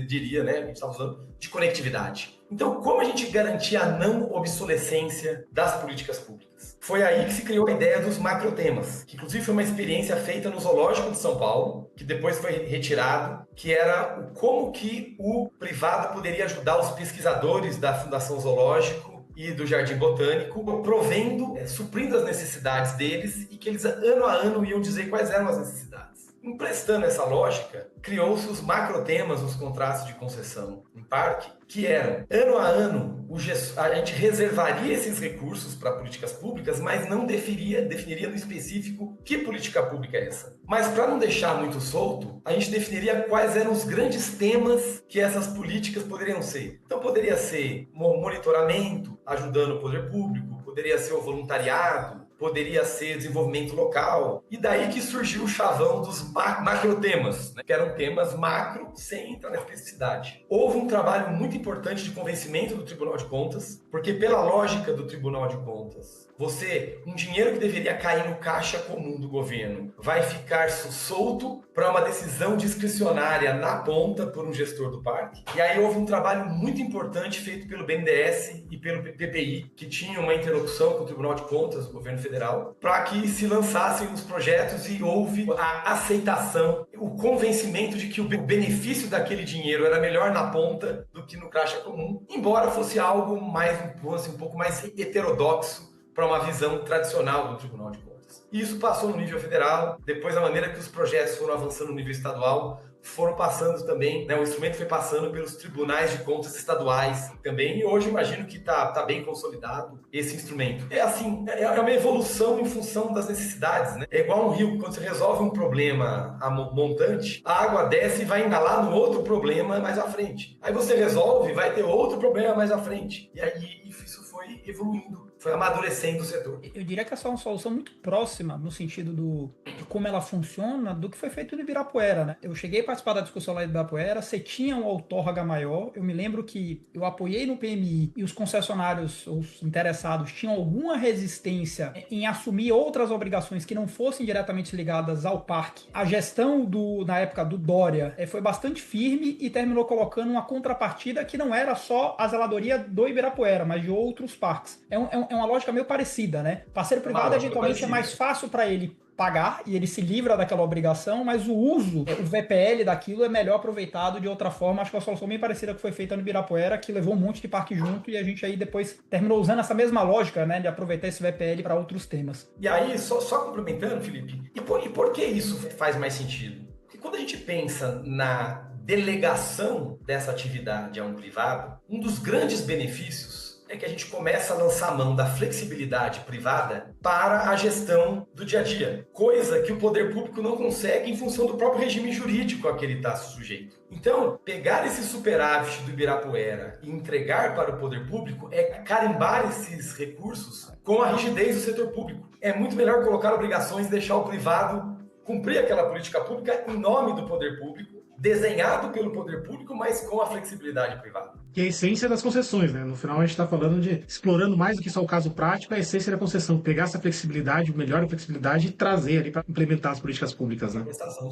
diria, né, a gente estava usando, de conectividade. Então, como a gente garantia a não obsolescência das políticas públicas? Foi aí que se criou a ideia dos macrotemas, que inclusive foi uma experiência feita no Zoológico de São Paulo, que depois foi retirado, que era como que o privado poderia ajudar os pesquisadores da Fundação Zoológico e do Jardim Botânico, suprindo as necessidades deles e que eles, ano a ano, iam dizer quais eram as necessidades. Emprestando essa lógica, criou-se os macrotemas nos contratos de concessão em parque, que eram, ano a ano, a gente reservaria esses recursos para políticas públicas, mas não definiria no específico que política pública é essa. Mas para não deixar muito solto, a gente definiria quais eram os grandes temas que essas políticas poderiam ser. Então poderia ser monitoramento, ajudando o poder público, poderia ser o voluntariado, poderia ser desenvolvimento local. E daí que surgiu o chavão dos macrotemas, né? Que eram temas macro sem entrar na especificidade. Houve um trabalho muito importante de convencimento do Tribunal de Contas, porque pela lógica do Tribunal de Contas, um dinheiro que deveria cair no caixa comum do governo vai ficar solto para uma decisão discricionária na ponta por um gestor do parque. E aí houve um trabalho muito importante feito pelo BNDES e pelo PPI, que tinha uma interlocução com o Tribunal de Contas do governo federal, para que se lançassem os projetos e houve a aceitação, o convencimento de que o benefício daquele dinheiro era melhor na ponta do que no caixa comum, embora fosse algo um pouco mais heterodoxo para uma visão tradicional do Tribunal de Contas. E isso passou no nível federal, depois a maneira que os projetos foram avançando no nível estadual, foram passando também, né, o instrumento foi passando pelos tribunais de contas estaduais também, e hoje imagino que tá bem consolidado esse instrumento. É assim, é uma evolução em função das necessidades, né? É igual um rio, quando você resolve um problema montante, a água desce e vai engalar no outro problema mais à frente. Aí você resolve, vai ter outro problema mais à frente. E aí isso foi evoluindo, foi amadurecendo o setor. Eu diria que essa é uma solução muito próxima, no sentido de como ela funciona, do que foi feito no Ibirapuera, né? Eu cheguei a participar da discussão lá do Ibirapuera, você tinha um outorga maior, eu me lembro que eu apoiei no PMI e os concessionários, os interessados, tinham alguma resistência em assumir outras obrigações que não fossem diretamente ligadas ao parque. A gestão na época do Dória foi bastante firme e terminou colocando uma contrapartida que não era só a zeladoria do Ibirapuera, mas de outros parques. É uma lógica meio parecida, né? Parceiro privado, eventualmente, é mais fácil para ele pagar e ele se livra daquela obrigação, mas o uso, o VPL daquilo é melhor aproveitado de outra forma. Acho que é uma solução bem parecida que foi feita no Ibirapuera, que levou um monte de parque junto e a gente aí depois terminou usando essa mesma lógica, né, de aproveitar esse VPL para outros temas. E aí, só complementando, Felipe, e por que isso faz mais sentido? Porque quando a gente pensa na delegação dessa atividade a um privado, um dos grandes benefícios é que a gente começa a lançar a mão da flexibilidade privada para a gestão do dia a dia, coisa que o poder público não consegue em função do próprio regime jurídico a que ele está sujeito. Então, pegar esse superávit do Ibirapuera e entregar para o poder público é carimbar esses recursos com a rigidez do setor público. É muito melhor colocar obrigações e deixar o privado cumprir aquela política pública em nome do poder público, desenhado pelo poder público, mas com a flexibilidade privada. Que é a essência das concessões, né? No final a gente está falando de explorando mais do que só o caso prático, a essência da concessão, pegar essa flexibilidade, melhor a flexibilidade e trazer ali para implementar as políticas públicas, né? Prestação no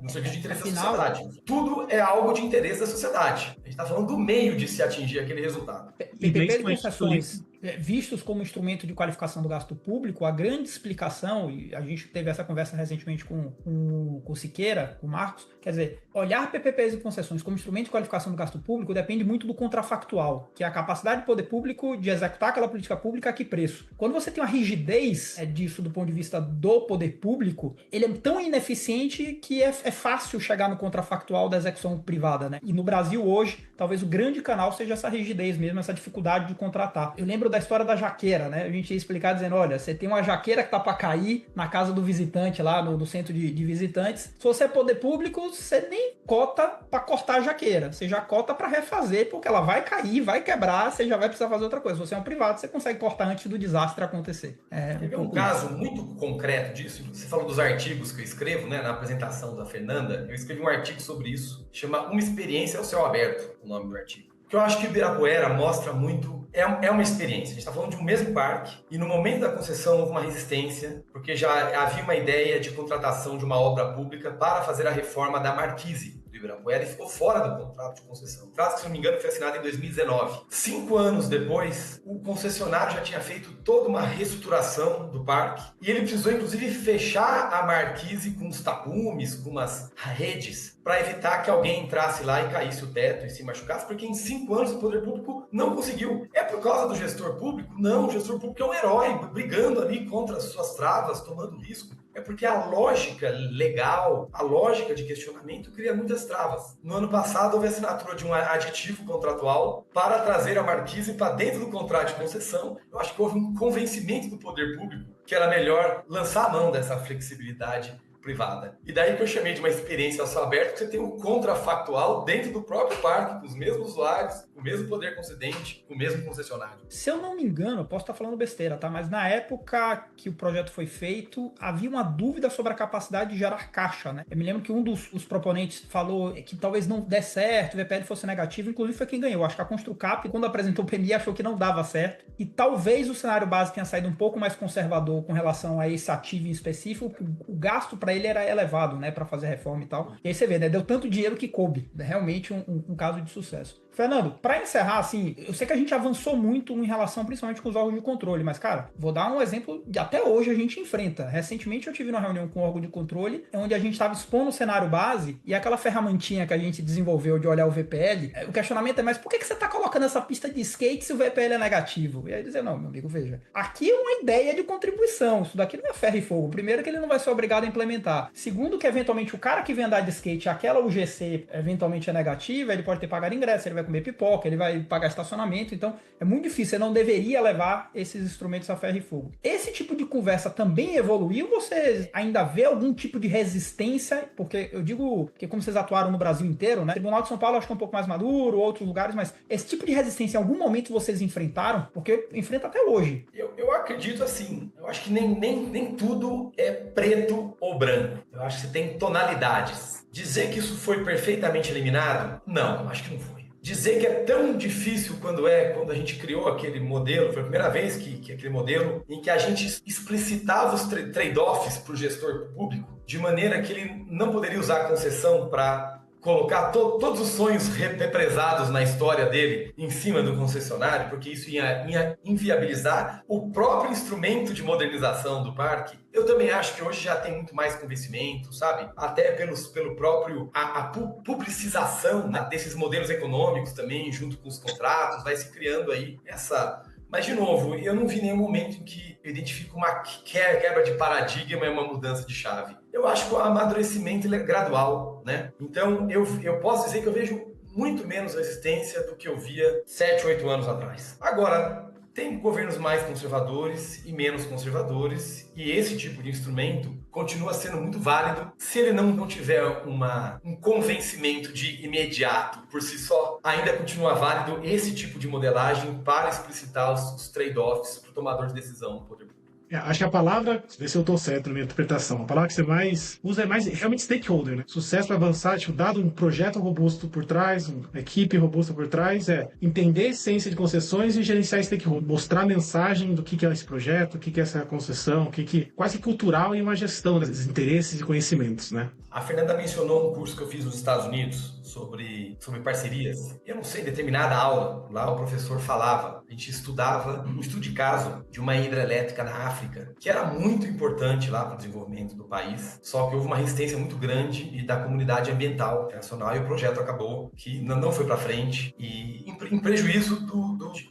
serviço de interesse da sociedade. Tudo é algo de interesse da sociedade. A gente está falando do meio de se atingir aquele resultado. PPP de concessões vistos como instrumento de qualificação do gasto público, a grande explicação, e a gente teve essa conversa recentemente com o Siqueira, com o Marcos, quer dizer, olhar PPPs e concessões como instrumento de qualificação do gasto público depende muito do contrafactual, que é a capacidade do poder público de executar aquela política pública a que preço. Quando você tem uma rigidez disso do ponto de vista do poder público, ele é tão ineficiente que é fácil chegar no contrafactual da execução privada, né? E no Brasil hoje, talvez o grande canal seja essa rigidez mesmo, essa dificuldade de contratar. Eu lembro da história da jaqueira, né? A gente ia explicar dizendo, olha, você tem uma jaqueira que tá para cair na casa do visitante lá no centro de visitantes. Se você é poder público, você nem cota para cortar a jaqueira. Você já cota para refazer, porque ela vai cair, vai quebrar, você já vai precisar fazer outra coisa. Se você é um privado, você consegue cortar antes do desastre acontecer. Teve um caso muito concreto disso. Você falou dos artigos que eu escrevo, né? Na apresentação da Fernanda, eu escrevi um artigo sobre isso. Chama Uma Experiência ao Céu Aberto, o nome do artigo. Que eu acho que o Ibirapuera mostra muito, é uma experiência. A gente está falando de um mesmo parque e no momento da concessão houve uma resistência, porque já havia uma ideia de contratação de uma obra pública para fazer a reforma da Marquise do Ibirapuera e ficou fora do contrato de concessão. O contrato, se não me engano, foi assinado em 2019. 5 anos depois, o concessionário já tinha feito toda uma reestruturação do parque e ele precisou, inclusive, fechar a Marquise com uns tapumes, com umas redes, para evitar que alguém entrasse lá e caísse o teto e se machucasse, porque em 5 anos o poder público não conseguiu. É por causa do gestor público? Não, o gestor público é um herói, brigando ali contra as suas travas, tomando risco. É porque a lógica legal, a lógica de questionamento cria muitas travas. No ano passado, houve a assinatura de um aditivo contratual para trazer a Marquise para dentro do contrato de concessão. Eu acho que houve um convencimento do poder público que era melhor lançar a mão dessa flexibilidade privada. E daí que eu chamei de uma experiência ao céu aberto, que você tem um contrafactual dentro do próprio parque, com os mesmos usuários, com o mesmo poder concedente, com o mesmo concessionário. Se eu não me engano, eu posso estar falando besteira, tá? Mas na época que o projeto foi feito, havia uma dúvida sobre a capacidade de gerar caixa, né? Eu me lembro que um dos proponentes falou que talvez não desse certo, o VPL fosse negativo, inclusive foi quem ganhou. Acho que a Construcap, quando apresentou o PMI, achou que não dava certo. E talvez o cenário base tenha saído um pouco mais conservador com relação a esse ativo em específico, porque o gasto para ele era elevado, né, para fazer reforma e tal. E aí você vê, né, deu tanto dinheiro que coube. É realmente um caso de sucesso. Fernando, para encerrar, assim, eu sei que a gente avançou muito em relação, principalmente com os órgãos de controle, mas, cara, vou dar um exemplo que até hoje a gente enfrenta. Recentemente eu tive uma reunião com o órgão de controle, onde a gente estava expondo o cenário base e aquela ferramentinha que a gente desenvolveu de olhar o VPL, o questionamento é, mas por que você está colocando essa pista de skate se o VPL é negativo? E aí dizer, não, meu amigo, veja, aqui é uma ideia de contribuição, isso daqui não é ferro e fogo. Primeiro que ele não vai ser obrigado a implementar. Segundo que, eventualmente, o cara que vem andar de skate, aquela UGC eventualmente é negativa, ele pode ter pagado ingresso, ele vai comer pipoca, ele vai pagar estacionamento, então é muito difícil, você não deveria levar esses instrumentos a ferro e fogo. Esse tipo de conversa também evoluiu? Você ainda vê algum tipo de resistência? Porque eu digo que como vocês atuaram no Brasil inteiro, né? O Tribunal de São Paulo acho que é um pouco mais maduro, outros lugares, mas esse tipo de resistência em algum momento vocês enfrentaram? Porque enfrenta até hoje. Eu acredito assim, eu acho que nem tudo é preto ou branco. Eu acho que você tem tonalidades. Dizer que isso foi perfeitamente eliminado? Não, acho que não foi. Dizer que é tão difícil quando a gente criou aquele modelo, foi a primeira vez que aquele modelo em que a gente explicitava os trade-offs para o gestor público, de maneira que ele não poderia usar a concessão para colocar todos os sonhos represados na história dele em cima do concessionário, porque isso ia inviabilizar o próprio instrumento de modernização do parque. Eu também acho que hoje já tem muito mais convencimento, sabe? Até pelo próprio a publicização, né, desses modelos econômicos também, junto com os contratos, vai se criando aí essa... Mas, de novo, eu não vi nenhum momento em que eu identifico uma quebra de paradigma e uma mudança de chave. Eu acho que o amadurecimento ele é gradual, né? Então, eu posso dizer que eu vejo muito menos resistência do que eu via 7, 8 anos atrás. Agora, tem governos mais conservadores e menos conservadores, e esse tipo de instrumento continua sendo muito válido se ele não tiver um convencimento de imediato por si só. Ainda continua válido esse tipo de modelagem para explicitar os trade-offs para o tomador de decisão no poder público. Acho que a palavra, ver se eu estou certo na minha interpretação, a palavra que você mais usa é mais realmente stakeholder, né? Sucesso para avançar, tipo, dado um projeto robusto por trás, uma equipe robusta por trás, é entender a essência de concessões e gerenciar stakeholder, mostrar a mensagem do que é esse projeto, o que é essa concessão, quase cultural e uma gestão desses interesses e conhecimentos, né? A Fernanda mencionou um curso que eu fiz nos Estados Unidos sobre parcerias. Eu não sei, determinada aula, lá o professor falava, a gente estudava um estudo de caso de uma hidrelétrica na África, que era muito importante lá para o desenvolvimento do país, só que houve uma resistência muito grande e da comunidade ambiental internacional e o projeto acabou, que não foi para frente, e em prejuízo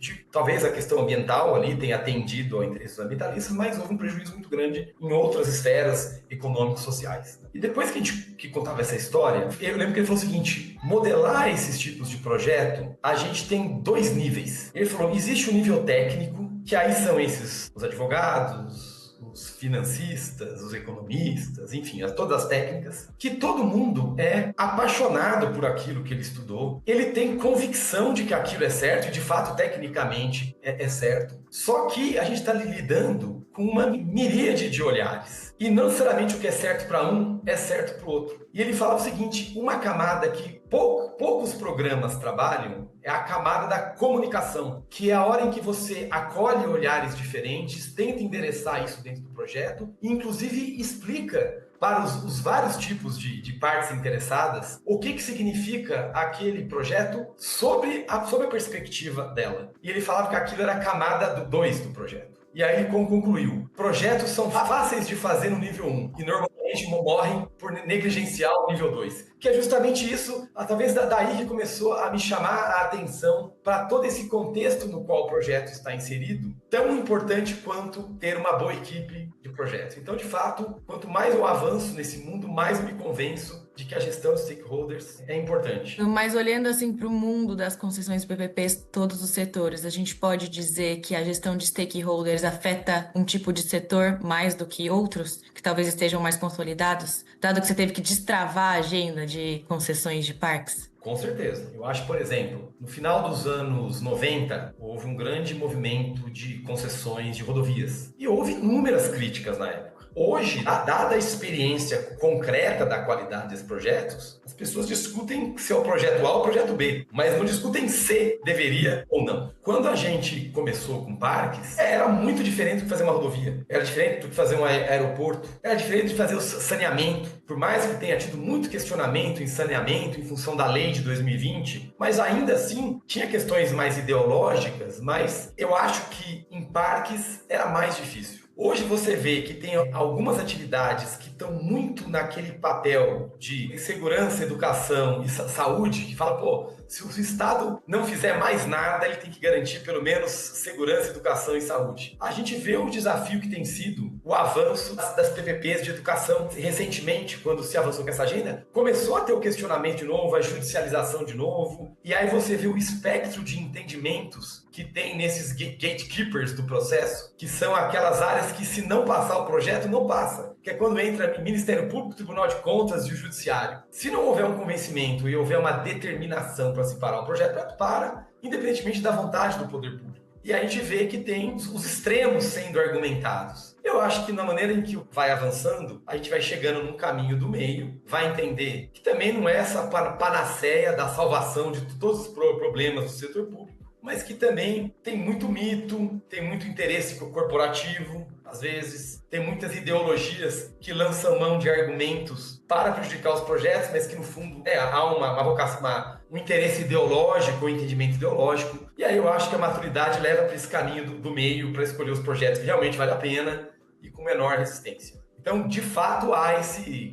de talvez a questão ambiental ali tenha atendido ao interesse dos ambientalistas, mas houve um prejuízo muito grande em outras esferas econômicos sociais. E depois que contava essa história, eu lembro que ele falou o seguinte: modelar esses tipos de projeto, a gente tem 2 níveis. Ele falou, existe o nível técnico, que aí são os advogados, os financistas, os economistas, enfim, todas as técnicas, que todo mundo é apaixonado por aquilo que ele estudou, ele tem convicção de que aquilo é certo, e de fato, tecnicamente, é certo. Só que a gente está lidando com uma miríade de olhares. E não necessariamente o que é certo para um é certo para o outro. E ele falava o seguinte, uma camada que poucos programas trabalham é a camada da comunicação, que é a hora em que você acolhe olhares diferentes, tenta endereçar isso dentro do projeto, e inclusive explica para os vários tipos de partes interessadas o que significa aquele projeto sob a perspectiva dela. E ele falava que aquilo era a camada 2 do projeto. E aí ele concluiu, projetos são fáceis de fazer no nível 1 e normalmente morrem por negligenciar o nível 2. Que é justamente isso, talvez daí que começou a me chamar a atenção para todo esse contexto no qual o projeto está inserido, tão importante quanto ter uma boa equipe de projeto. Então, de fato, quanto mais eu avanço nesse mundo, mais eu me convenço de que a gestão de stakeholders é importante. Mas olhando assim para o mundo das concessões PPPs, todos os setores, a gente pode dizer que a gestão de stakeholders afeta um tipo de setor mais do que outros, que talvez estejam mais consolidados, dado que você teve que destravar a agenda de concessões de parques? Com certeza. Eu acho, por exemplo, no final dos anos 90, houve um grande movimento de concessões de rodovias. E houve inúmeras críticas na época. Hoje, dada a experiência concreta da qualidade desses projetos, as pessoas discutem se é o projeto A ou o projeto B, mas não discutem se deveria ou não. Quando a gente começou com parques, era muito diferente do que fazer uma rodovia, era diferente do que fazer um aeroporto, era diferente de fazer o saneamento. Por mais que tenha tido muito questionamento em saneamento em função da lei de 2020, mas ainda assim tinha questões mais ideológicas, mas eu acho que em parques era mais difícil. Hoje você vê que tem algumas atividades que estão muito naquele papel de segurança, educação e saúde, que fala, pô, se o Estado não fizer mais nada, ele tem que garantir pelo menos segurança, educação e saúde. A gente vê o desafio que tem sido o avanço das PPPs de educação. Recentemente, quando se avançou com essa agenda, começou a ter o questionamento de novo, a judicialização de novo, e aí você vê o espectro de entendimentos que tem nesses gatekeepers do processo, que são aquelas áreas que, se não passar o projeto, não passa. Que é quando entra Ministério Público, Tribunal de Contas e o Judiciário. Se não houver um convencimento e houver uma determinação para se parar o projeto para, independentemente da vontade do poder público. E a gente vê que tem os extremos sendo argumentados. Eu acho que na maneira em que vai avançando, a gente vai chegando num caminho do meio, vai entender que também não é essa panaceia da salvação de todos os problemas do setor público, mas que também tem muito mito, tem muito interesse corporativo, às vezes tem muitas ideologias que lançam mão de argumentos para prejudicar os projetos, mas que no fundo há uma vocação, um interesse ideológico, um entendimento ideológico. E aí eu acho que a maturidade leva para esse caminho do meio para escolher os projetos que realmente valem a pena e com menor resistência. Então, de fato,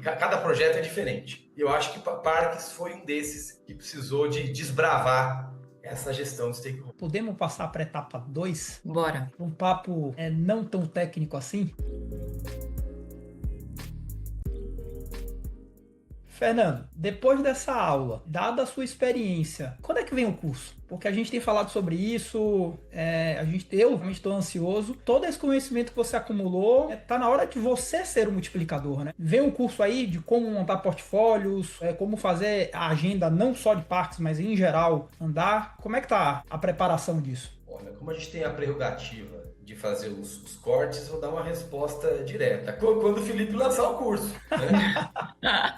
cada projeto é diferente. E eu acho que Parques foi um desses que precisou de desbravar essa gestão de stakeholder. Podemos passar para a etapa 2? Bora. Um papo não tão técnico assim? Fernando, depois dessa aula, dada a sua experiência, quando é que vem o curso? Porque a gente tem falado sobre isso, eu realmente estou ansioso. Todo esse conhecimento que você acumulou, está na hora de você ser um multiplicador, né? Vem um curso aí de como montar portfólios, como fazer a agenda não só de parques, mas em geral andar. Como é que está a preparação disso? Olha, como a gente tem a prerrogativa de fazer os cortes, vou dar uma resposta direta. Quando o Felipe lançar o curso. Né?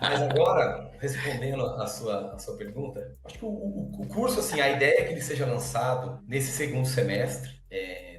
Mas agora, respondendo a sua pergunta, acho que o curso, assim, a ideia é que ele seja lançado nesse segundo semestre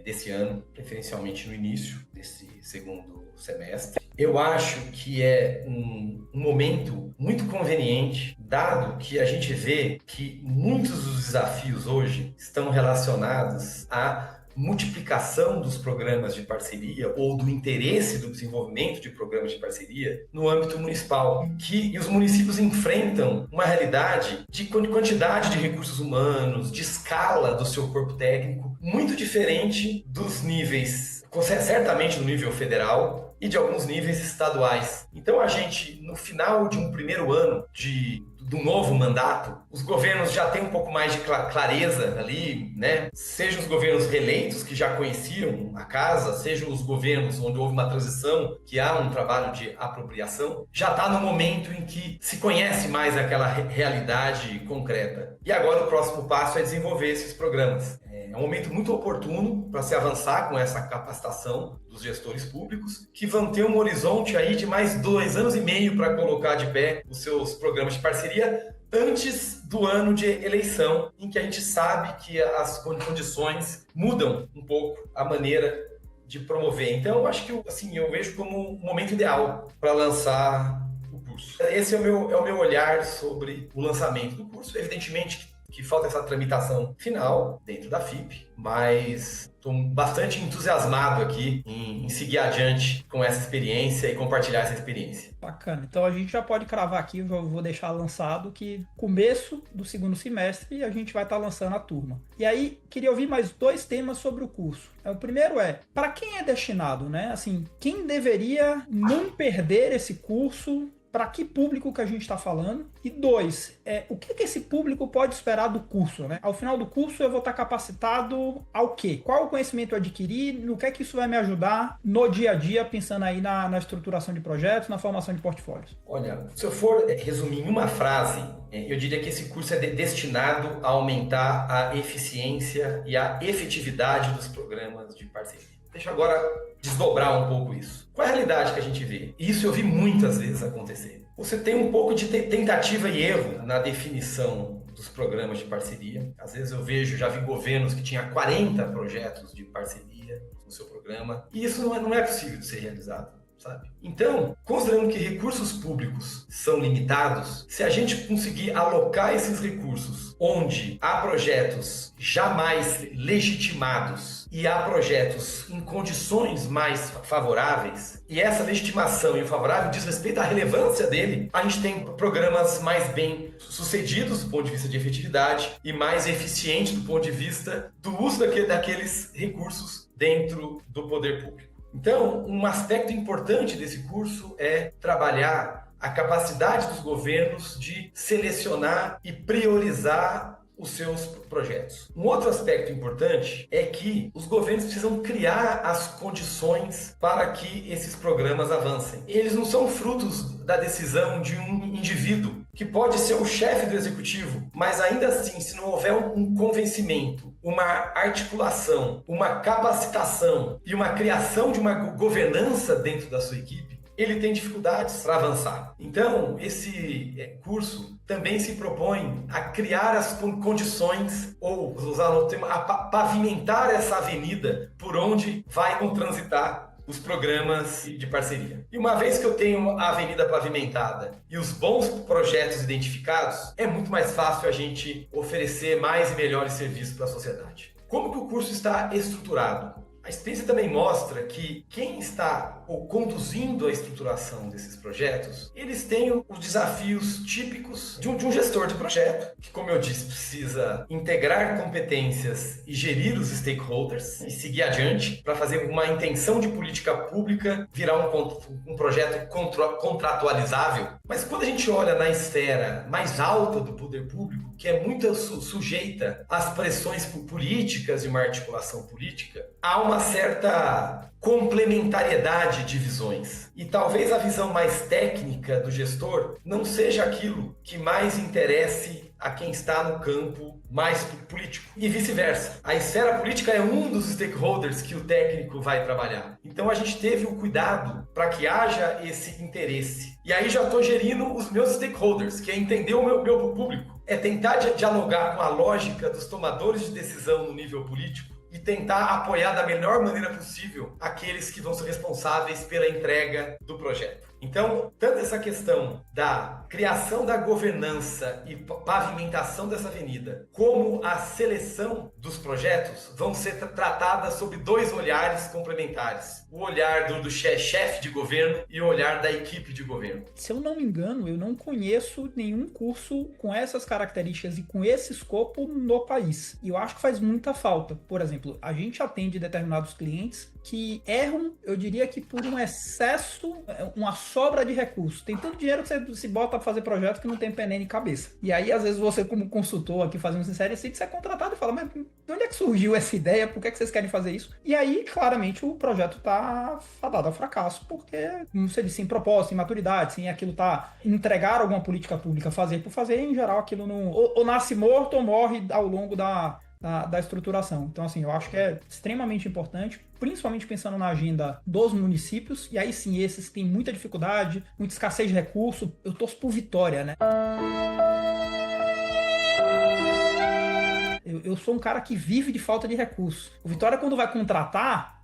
desse ano, preferencialmente no início desse segundo semestre. Eu acho que é um momento muito conveniente, dado que a gente vê que muitos dos desafios hoje estão relacionados a multiplicação dos programas de parceria ou do interesse do desenvolvimento de programas de parceria no âmbito municipal, que os municípios enfrentam uma realidade de quantidade de recursos humanos, de escala do seu corpo técnico, muito diferente dos níveis, certamente no nível federal e de alguns níveis estaduais. Então a gente, no final de um primeiro ano do novo mandato, os governos já têm um pouco mais de clareza ali, né? Sejam os governos reeleitos, que já conheciam a casa, sejam os governos onde houve uma transição, que há um trabalho de apropriação, já está no momento em que se conhece mais aquela realidade concreta. E agora o próximo passo é desenvolver esses programas. É um momento muito oportuno para se avançar com essa capacitação dos gestores públicos, que vão ter um horizonte aí de mais 2 anos e meio para colocar de pé os seus programas de parceria antes do ano de eleição, em que a gente sabe que as condições mudam um pouco a maneira de promover. Então, eu acho que assim, eu vejo como um momento ideal para lançar o curso. Esse é o meu olhar sobre o lançamento do curso. Evidentemente que falta essa tramitação final dentro da FIP, mas estou bastante entusiasmado aqui em seguir adiante com essa experiência e compartilhar essa experiência. Bacana. Então a gente já pode cravar aqui, eu vou deixar lançado que começo do segundo semestre a gente vai estar lançando a turma. E aí, queria ouvir mais 2 temas sobre o curso. O primeiro para quem é destinado, né? Assim, quem deveria não perder esse curso? Para que público que a gente está falando? E 2, o que esse público pode esperar do curso, né? Ao final do curso eu vou estar capacitado ao quê? Qual o conhecimento eu adquirir? No que é que isso vai me ajudar no dia a dia, pensando aí na estruturação de projetos, na formação de portfólios? Olha, se eu for resumir em uma frase, eu diria que esse curso é destinado a aumentar a eficiência e a efetividade dos programas de parceria. Deixa eu agora desdobrar um pouco isso. Qual é a realidade que a gente vê? Isso eu vi muitas vezes acontecer. Você tem um pouco de tentativa e erro na definição dos programas de parceria. Às vezes já vi governos que tinham 40 projetos de parceria no seu programa, e isso não é possível de ser realizado. Sabe? Então, considerando que recursos públicos são limitados, se a gente conseguir alocar esses recursos onde há projetos jamais legitimados e há projetos em condições mais favoráveis, e essa legitimação e o favorável diz respeito à relevância dele, a gente tem programas mais bem sucedidos do ponto de vista de efetividade e mais eficientes do ponto de vista do uso daqueles recursos dentro do poder público. Então, um aspecto importante desse curso é trabalhar a capacidade dos governos de selecionar e priorizar os seus projetos. Um outro aspecto importante é que os governos precisam criar as condições para que esses programas avancem. Eles não são frutos da decisão de um indivíduo, que pode ser o chefe do executivo, mas ainda assim, se não houver um convencimento, uma articulação, uma capacitação e uma criação de uma governança dentro da sua equipe, ele tem dificuldades para avançar. Então, esse curso também se propõe a criar as condições, ou, usar o termo, a pavimentar essa avenida por onde vai transitar os programas de parceria. E uma vez que eu tenho a avenida pavimentada e os bons projetos identificados, é muito mais fácil a gente oferecer mais e melhores serviços para a sociedade. Como que o curso está estruturado? A experiência também mostra que quem está conduzindo a estruturação desses projetos, eles têm os desafios típicos de um gestor de projeto, que, como eu disse, precisa integrar competências e gerir os stakeholders e seguir adiante para fazer uma intenção de política pública virar um projeto contratualizável. Mas quando a gente olha na esfera mais alta do poder público, que é muito sujeita às pressões políticas e uma articulação política, há uma certa complementariedade de visões. E talvez a visão mais técnica do gestor não seja aquilo que mais interesse a quem está no campo mais político. E vice-versa. A esfera política é um dos stakeholders que o técnico vai trabalhar. Então a gente teve o cuidado para que haja esse interesse. E aí já estou gerindo os meus stakeholders, que é entender o meu público. É tentar dialogar com a lógica dos tomadores de decisão no nível político e tentar apoiar da melhor maneira possível aqueles que vão ser responsáveis pela entrega do projeto. Então, tanto essa questão da criação da governança e pavimentação dessa avenida, como a seleção dos projetos, vão ser tratadas sob dois olhares complementares. O olhar do chefe de governo e o olhar da equipe de governo. Se eu não me engano, eu não conheço nenhum curso com essas características e com esse escopo no país. E eu acho que faz muita falta. Por exemplo, a gente atende determinados clientes que erram, eu diria que por um excesso, uma sobra de recursos. Tem tanto dinheiro que você se bota para fazer projeto que não tem pé nem cabeça. E aí, às vezes, você como consultor aqui fazendo sincero, você é contratado e fala, mas de onde é que surgiu essa ideia? Por que vocês querem fazer isso? E aí, claramente, o projeto tá fadado ao fracasso, porque, como você disse, sem propósito, sem maturidade, sem aquilo entregar alguma política pública, fazer por fazer, em geral, aquilo não... Ou nasce morto ou morre ao longo da estruturação. Então, assim, eu acho que é extremamente importante, principalmente pensando na agenda dos municípios, e aí sim, esses que têm muita dificuldade, muita escassez de recurso. Eu torço por Vitória, né? Eu sou um cara que vive de falta de recurso. O Vitória, quando vai contratar,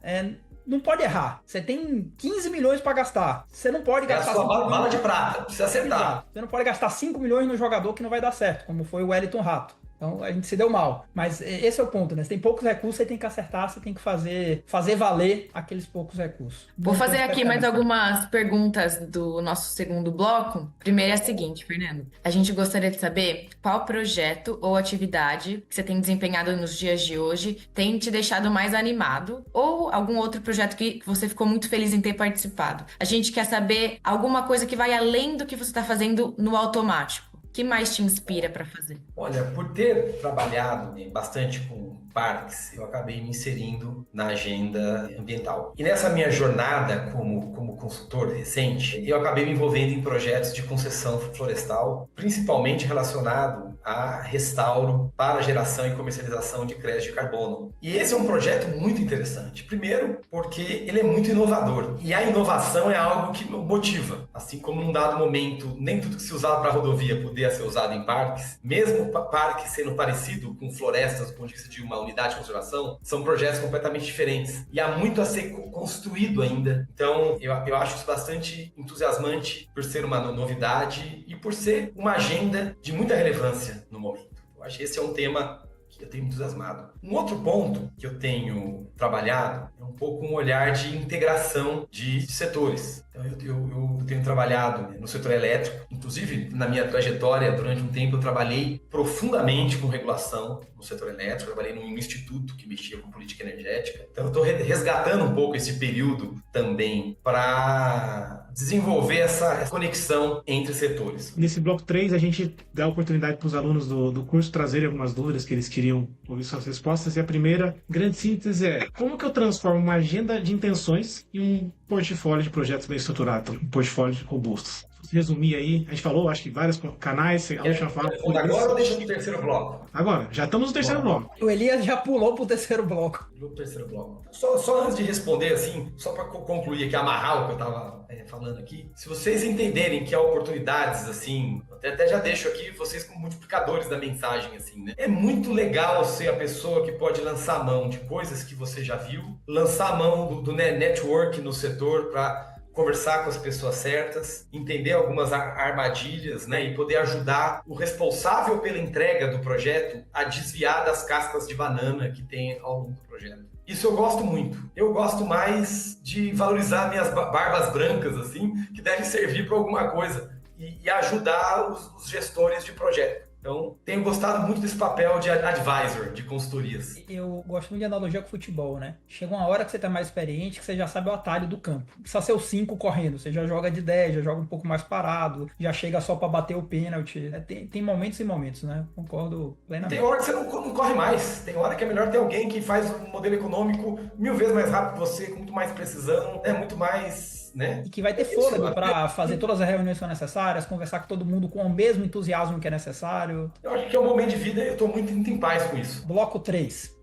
não pode errar. Você tem 15 milhões para gastar. Você não pode gastar... É a sua bala de prata, precisa acertar. Exato. Você não pode gastar 5 milhões no jogador que não vai dar certo, como foi o Wellington Rato. Então, a gente se deu mal. Mas esse é o ponto, né? Você tem poucos recursos, você tem que acertar, você tem que fazer valer aqueles poucos recursos. Vou fazer aqui mais algumas perguntas do nosso segundo bloco. Primeiro é a seguinte, Fernando. A gente gostaria de saber qual projeto ou atividade que você tem desempenhado nos dias de hoje tem te deixado mais animado, ou algum outro projeto que você ficou muito feliz em ter participado. A gente quer saber alguma coisa que vai além do que você está fazendo no automático. O que mais te inspira para fazer? Olha, por ter trabalhado bastante com parques, eu acabei me inserindo na agenda ambiental. E nessa minha jornada como consultor recente, eu acabei me envolvendo em projetos de concessão florestal, principalmente relacionado a restauro para geração e comercialização de crédito de carbono. E esse é um projeto muito interessante. Primeiro, porque ele é muito inovador. E a inovação é algo que motiva. Assim como num dado momento, nem tudo que se usava para rodovia podia ser usado em parques, mesmo parques sendo parecido com florestas do ponto de vista de uma unidade de conservação, são projetos completamente diferentes. E há muito a ser construído ainda. Então, eu acho isso bastante entusiasmante por ser uma novidade e por ser uma agenda de muita relevância no momento. Eu acho que esse é um tema que eu tenho entusiasmado. Um outro ponto que eu tenho trabalhado é um pouco um olhar de integração de setores. Então, eu tenho trabalhado no setor elétrico, inclusive na minha trajetória, durante um tempo eu trabalhei profundamente com regulação no setor elétrico, trabalhei num instituto que mexia com política energética. Então eu estou resgatando um pouco esse período também para desenvolver essa conexão entre setores. Nesse bloco 3, a gente dá a oportunidade para os alunos do curso trazerem algumas dúvidas que eles queriam ouvir suas respostas. E a primeira grande síntese é: como que eu transformo uma agenda de intenções em um portfólio de projetos bem estruturado, um portfólio robusto? Se resumir aí, a gente falou, acho que vários canais, a última fala. Agora ou deixa no terceiro bloco? Agora, já estamos no terceiro bloco. O Elias já pulou pro terceiro bloco. No terceiro bloco. Só antes de responder, assim, só para concluir aqui, amarrar o que eu estava falando aqui, se vocês entenderem que há oportunidades, assim, até já deixo aqui vocês como multiplicadores da mensagem, assim, né? É muito legal ser a pessoa que pode lançar a mão de coisas que você já viu, lançar a mão do network no setor para conversar com as pessoas certas, entender algumas armadilhas, né, e poder ajudar o responsável pela entrega do projeto a desviar das cascas de banana que tem ao longo do projeto. Isso eu gosto muito. Eu gosto mais de valorizar minhas barbas brancas, assim, que devem servir para alguma coisa e ajudar os gestores de projeto. Então, tenho gostado muito desse papel de advisor, de consultorias. Eu gosto muito de analogia com futebol, né? Chega uma hora que você tá mais experiente, que você já sabe o atalho do campo. Não precisa ser o 5 correndo, você já joga de 10, já joga um pouco mais parado, já chega só pra bater o pênalti. Tem momentos e momentos, né? Concordo plenamente. Tem hora que você não corre mais, tem hora que é melhor ter alguém que faz um modelo econômico 1000 vezes mais rápido que você, com muito mais precisão, muito mais... Né? E que vai ter fôlego para fazer todas as reuniões que são necessárias, conversar com todo mundo com o mesmo entusiasmo que é necessário. Eu acho que é um momento de vida e eu estou muito em paz com isso. Bloco 3.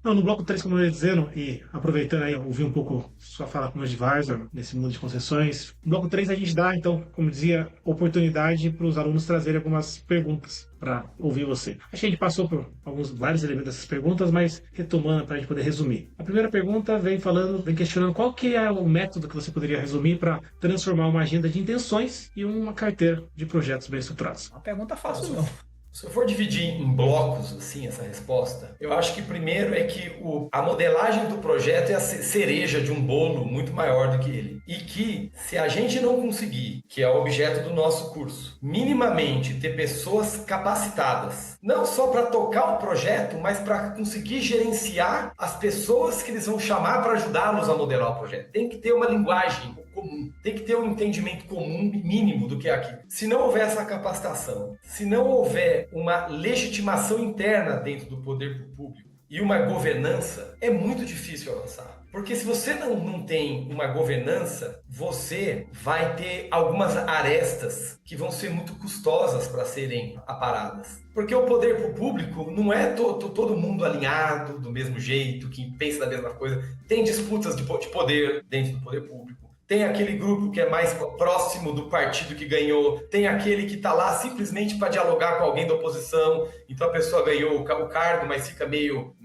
Não, no bloco 3, como eu ia dizendo, e aproveitando aí, ouvir um pouco sua fala como advisor nesse mundo de concessões, no bloco 3 a gente dá, então, como dizia, oportunidade para os alunos trazerem algumas perguntas para ouvir você. Acho que a gente passou por vários elementos dessas perguntas, mas retomando para a gente poder resumir. A primeira pergunta vem questionando qual que é o método que você poderia resumir para transformar uma agenda de intenções em uma carteira de projetos bem estruturados. Uma pergunta fácil, não. Se eu for dividir em blocos, assim, essa resposta, eu acho que primeiro é que a modelagem do projeto é a cereja de um bolo muito maior do que ele. E que, se a gente não conseguir, que é o objeto do nosso curso, minimamente ter pessoas capacitadas, não só para tocar o projeto, mas para conseguir gerenciar as pessoas que eles vão chamar para ajudá-los a modelar o projeto. Tem que ter uma linguagem comum, tem que ter um entendimento comum mínimo do que é aquilo. Se não houver essa capacitação, se não houver uma legitimação interna dentro do poder público e uma governança, é muito difícil avançar. Porque se você não tem uma governança, você vai ter algumas arestas que vão ser muito custosas para serem aparadas. Porque o poder público não é todo mundo alinhado do mesmo jeito, que pensa da mesma coisa. Tem disputas de poder dentro do poder público. Tem aquele grupo que é mais próximo do partido que ganhou, tem aquele que está lá simplesmente para dialogar com alguém da oposição, então a pessoa ganhou o cargo, mas fica meio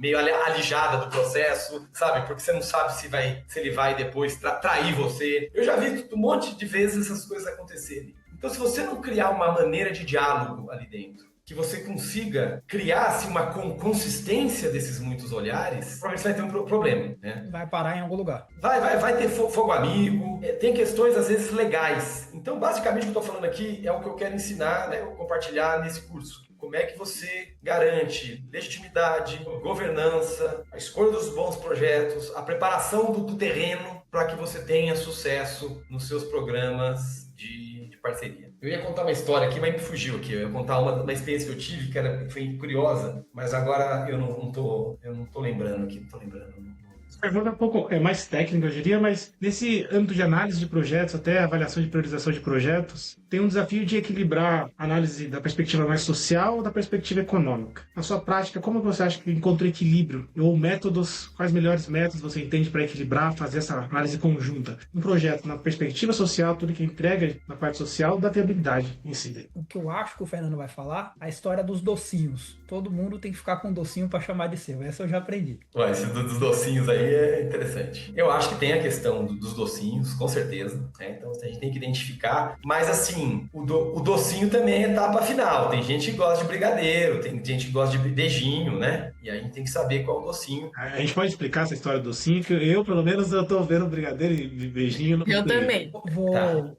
alijada do processo, sabe? Porque você não sabe se ele vai depois trair você. Eu já vi um monte de vezes essas coisas acontecerem. Então, se você não criar uma maneira de diálogo ali dentro, que você consiga criar uma consistência desses muitos olhares, provavelmente você vai ter um problema, né? Vai parar em algum lugar. Vai ter fogo amigo, tem questões às vezes legais. Então, basicamente, o que eu estou falando aqui é o que eu quero ensinar, né, compartilhar nesse curso. Como é que você garante legitimidade, governança, a escolha dos bons projetos, a preparação do terreno para que você tenha sucesso nos seus programas de de parceria. Eu ia contar uma história aqui, mas me fugiu aqui. Eu ia contar uma experiência que eu tive, que foi curiosa, mas agora eu não tô lembrando aqui, não tô lembrando. Pergunta um pouco mais técnica, eu diria, mas nesse âmbito de análise de projetos, até avaliação de priorização de projetos, tem um desafio de equilibrar a análise da perspectiva mais social ou da perspectiva econômica. Na sua prática, como você acha que encontra equilíbrio? Ou métodos, quais melhores métodos você entende para equilibrar, fazer essa análise conjunta? Um projeto na perspectiva social, tudo que entrega na parte social, da viabilidade em si. O que eu acho que o Fernando vai falar, a história dos docinhos. Todo mundo tem que ficar com um docinho para chamar de seu. Essa eu já aprendi. Ué, esse dos docinhos aí é interessante. Eu acho que tem a questão dos docinhos, com certeza, né? Então a gente tem que identificar, mas assim, o docinho também é etapa final. Tem gente que gosta de brigadeiro, tem gente que gosta de beijinho, né? E aí a gente tem que saber qual é o docinho. A gente pode explicar essa história do docinho, que eu, pelo menos, eu tô vendo brigadeiro e beijinho. Eu também. Vou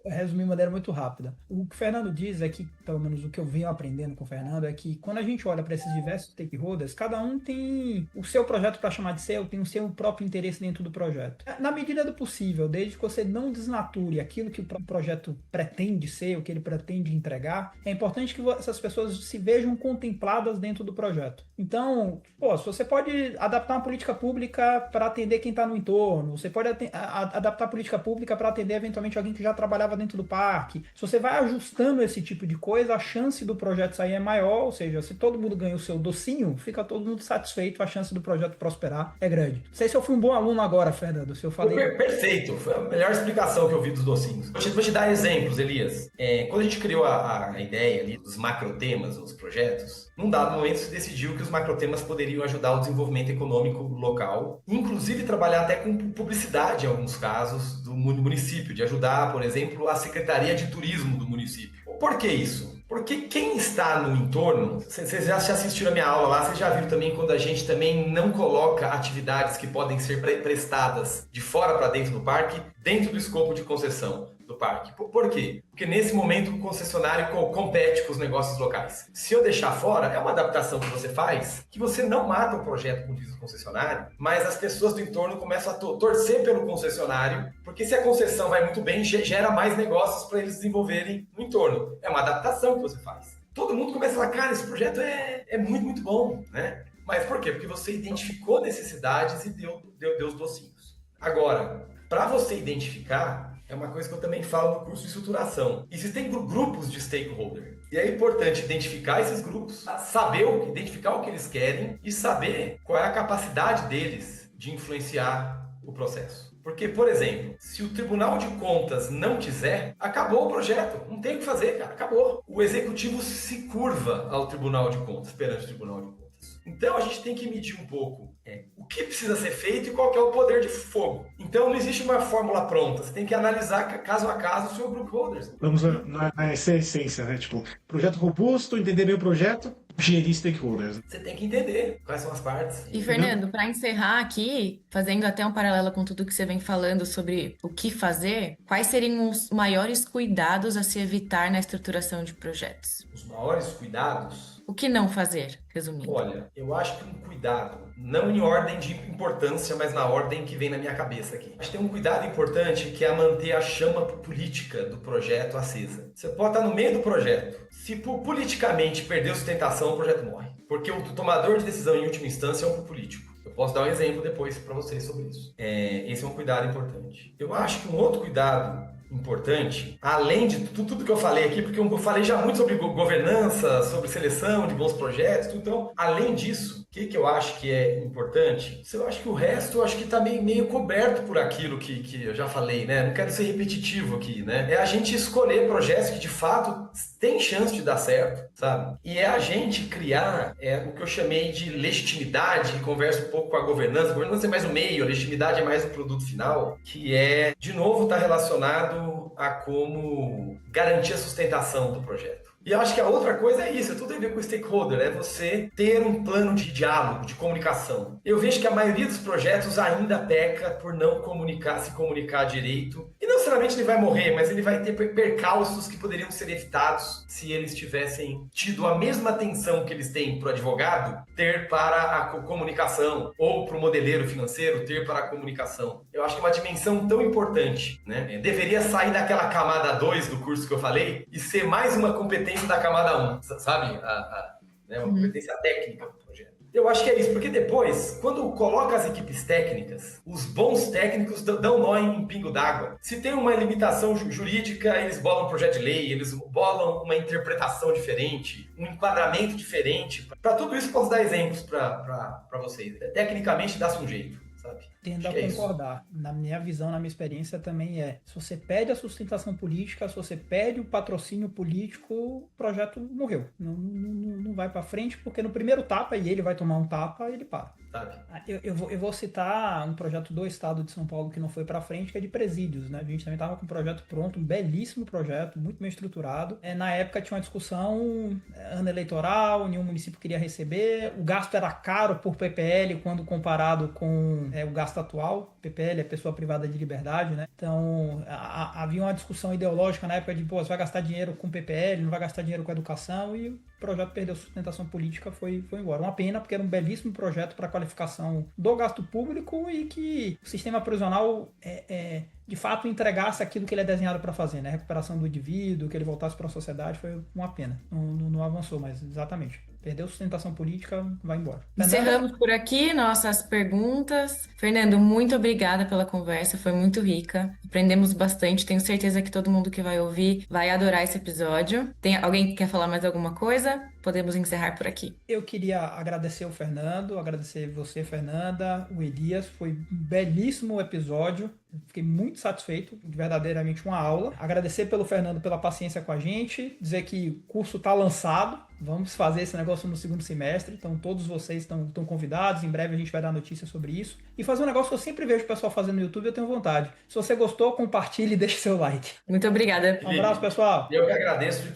resumir de maneira muito rápida. O que o Fernando diz é que, pelo menos o que eu venho aprendendo com o Fernando, é que quando a gente olha para esses diversos stakeholders, cada um tem o seu projeto para chamar de seu, tem o seu próprio interesse dentro do projeto. Na medida do possível, desde que você não desnature aquilo que o projeto pretende ser, o que ele pretende entregar, é importante que essas pessoas se vejam contempladas dentro do projeto. Então, se você pode adaptar uma política pública para atender quem está no entorno, você pode adaptar a política pública para atender eventualmente alguém que já trabalhava dentro do parque. Se você vai ajustando esse tipo de coisa, a chance do projeto sair é maior, ou seja, se todo mundo ganha o seu docinho, fica todo mundo satisfeito, a chance do projeto prosperar é grande. Não sei se eu fui um bom aluno agora, Fernando, se eu falei... Perfeito, foi a melhor explicação que eu vi dos docinhos. Vou te dar exemplos, Elias. Quando a gente criou a ideia ali dos macrotemas, os projetos, num dado momento se decidiu que os macrotemas poderiam ajudar o desenvolvimento econômico local, inclusive trabalhar até com publicidade em alguns casos do município, de ajudar, por exemplo, a Secretaria de Turismo do município. Por que isso? Porque quem está no entorno, vocês já assistiram a minha aula lá, vocês já viram também quando a gente também não coloca atividades que podem ser prestadas de fora para dentro do parque, dentro do escopo de concessão do parque. Por quê? Porque nesse momento o concessionário compete com os negócios locais. Se eu deixar fora, é uma adaptação que você faz, que você não mata o projeto, como diz o concessionário, mas as pessoas do entorno começam a torcer pelo concessionário, porque se a concessão vai muito bem, gera mais negócios para eles desenvolverem no entorno. É uma adaptação que você faz. Todo mundo começa a falar, cara, esse projeto é muito, muito bom, né? Mas por quê? Porque você identificou necessidades e deu os docinhos. Agora, para você identificar, é uma coisa que eu também falo no curso de estruturação. Existem grupos de stakeholder. E é importante identificar esses grupos, identificar o que eles querem e saber qual é a capacidade deles de influenciar o processo. Porque, por exemplo, se o Tribunal de Contas não quiser, acabou o projeto. Não tem o que fazer, cara. Acabou. O executivo se curva ao Tribunal de Contas, perante o Tribunal de Contas. Então, a gente tem que medir um pouco o que precisa ser feito e qual que é o poder de fogo. Então, não existe uma fórmula pronta. Você tem que analisar caso a caso o seu group holders. Vamos na essência, né? Tipo, projeto robusto, entender bem o projeto, gerir stakeholders. Você tem que entender quais são as partes. E, Fernando, para encerrar aqui, fazendo até um paralelo com tudo que você vem falando sobre o que fazer, quais seriam os maiores cuidados a se evitar na estruturação de projetos? Os maiores cuidados? O que não fazer, resumindo? Olha, eu acho que um cuidado, não em ordem de importância, mas na ordem que vem na minha cabeça aqui. Acho que tem um cuidado importante que é manter a chama política do projeto acesa. Você pode estar no meio do projeto. Se politicamente perder sustentação, o projeto morre. Porque o tomador de decisão em última instância é um político. Eu posso dar um exemplo depois para vocês sobre isso. Esse é um cuidado importante. Eu acho que um outro cuidado importante, além de tudo que eu falei aqui, porque eu falei já muito sobre governança, sobre seleção de bons projetos, então, além disso, o que eu acho que é importante? Eu acho que o resto, eu acho que está meio coberto por aquilo que eu já falei, né? Não quero ser repetitivo aqui, né? É a gente escolher projetos que, de fato, têm chance de dar certo, sabe? E é a gente criar o que eu chamei de legitimidade, que conversa um pouco com a governança. A governança é mais o meio, a legitimidade é mais o produto final, que de novo, está relacionado a como garantir a sustentação do projeto. E eu acho que a outra coisa é isso, tudo tem a ver com o stakeholder, é você ter um plano de diálogo, de comunicação. Eu vejo que a maioria dos projetos ainda peca por não se comunicar direito. E não necessariamente ele vai morrer, mas ele vai ter percalços que poderiam ser evitados se eles tivessem tido a mesma atenção que eles têm para o advogado, ter para a comunicação, ou para o modeleiro financeiro, ter para a comunicação. Eu acho que é uma dimensão tão importante, né? Deveria sair daquela camada 2 do curso que eu falei e ser mais uma competência da camada 1, sabe? Uma competência técnica do projeto. Eu acho que é isso, porque depois, quando coloca as equipes técnicas, os bons técnicos dão nó em pingo d'água. Se tem uma limitação jurídica, eles bolam um projeto de lei, eles bolam uma interpretação diferente, um enquadramento diferente. Para tudo isso, posso dar exemplos para vocês. Tecnicamente, dá-se um jeito. Tendo a concordar. Na minha visão, na minha experiência também se você pede a sustentação política, se você pede o patrocínio político, o projeto morreu. Não vai para frente, porque no primeiro tapa, e ele vai tomar um tapa, ele para. Eu vou citar um projeto do estado de São Paulo que não foi para frente, que é de presídios, né? A gente também estava com um projeto pronto, um belíssimo projeto, muito bem estruturado. Na época tinha uma discussão, ano eleitoral, nenhum município queria receber, o gasto era caro por PPL quando comparado com o gasto atual. PPL é pessoa privada de liberdade, né? Então havia uma discussão ideológica na época de, você vai gastar dinheiro com PPL, não vai gastar dinheiro com educação, e o projeto perdeu sustentação política, foi embora. Uma pena, porque era um belíssimo projeto para qualificação do gasto público e que o sistema prisional de fato entregasse aquilo que ele é desenhado para fazer, né? A recuperação do indivíduo, que ele voltasse para a sociedade, foi uma pena. Não avançou, mas exatamente. Perdeu sustentação política, vai embora. Encerramos por aqui nossas perguntas. Fernando, muito obrigada pela conversa, foi muito rica. Aprendemos bastante, tenho certeza que todo mundo que vai ouvir vai adorar esse episódio. Tem alguém que quer falar mais alguma coisa? Podemos encerrar por aqui. Eu queria agradecer o Fernando, agradecer você, Fernanda, o Elias. Foi um belíssimo episódio. Fiquei muito satisfeito, verdadeiramente uma aula. Agradecer pelo Fernando pela paciência com a gente, dizer que o curso está lançado. Vamos fazer esse negócio no segundo semestre, então todos vocês estão convidados, em breve a gente vai dar notícia sobre isso. E fazer um negócio que eu sempre vejo o pessoal fazendo no YouTube, eu tenho vontade. Se você gostou, compartilhe e deixe seu like. Muito obrigada. Um abraço, pessoal. Eu que agradeço.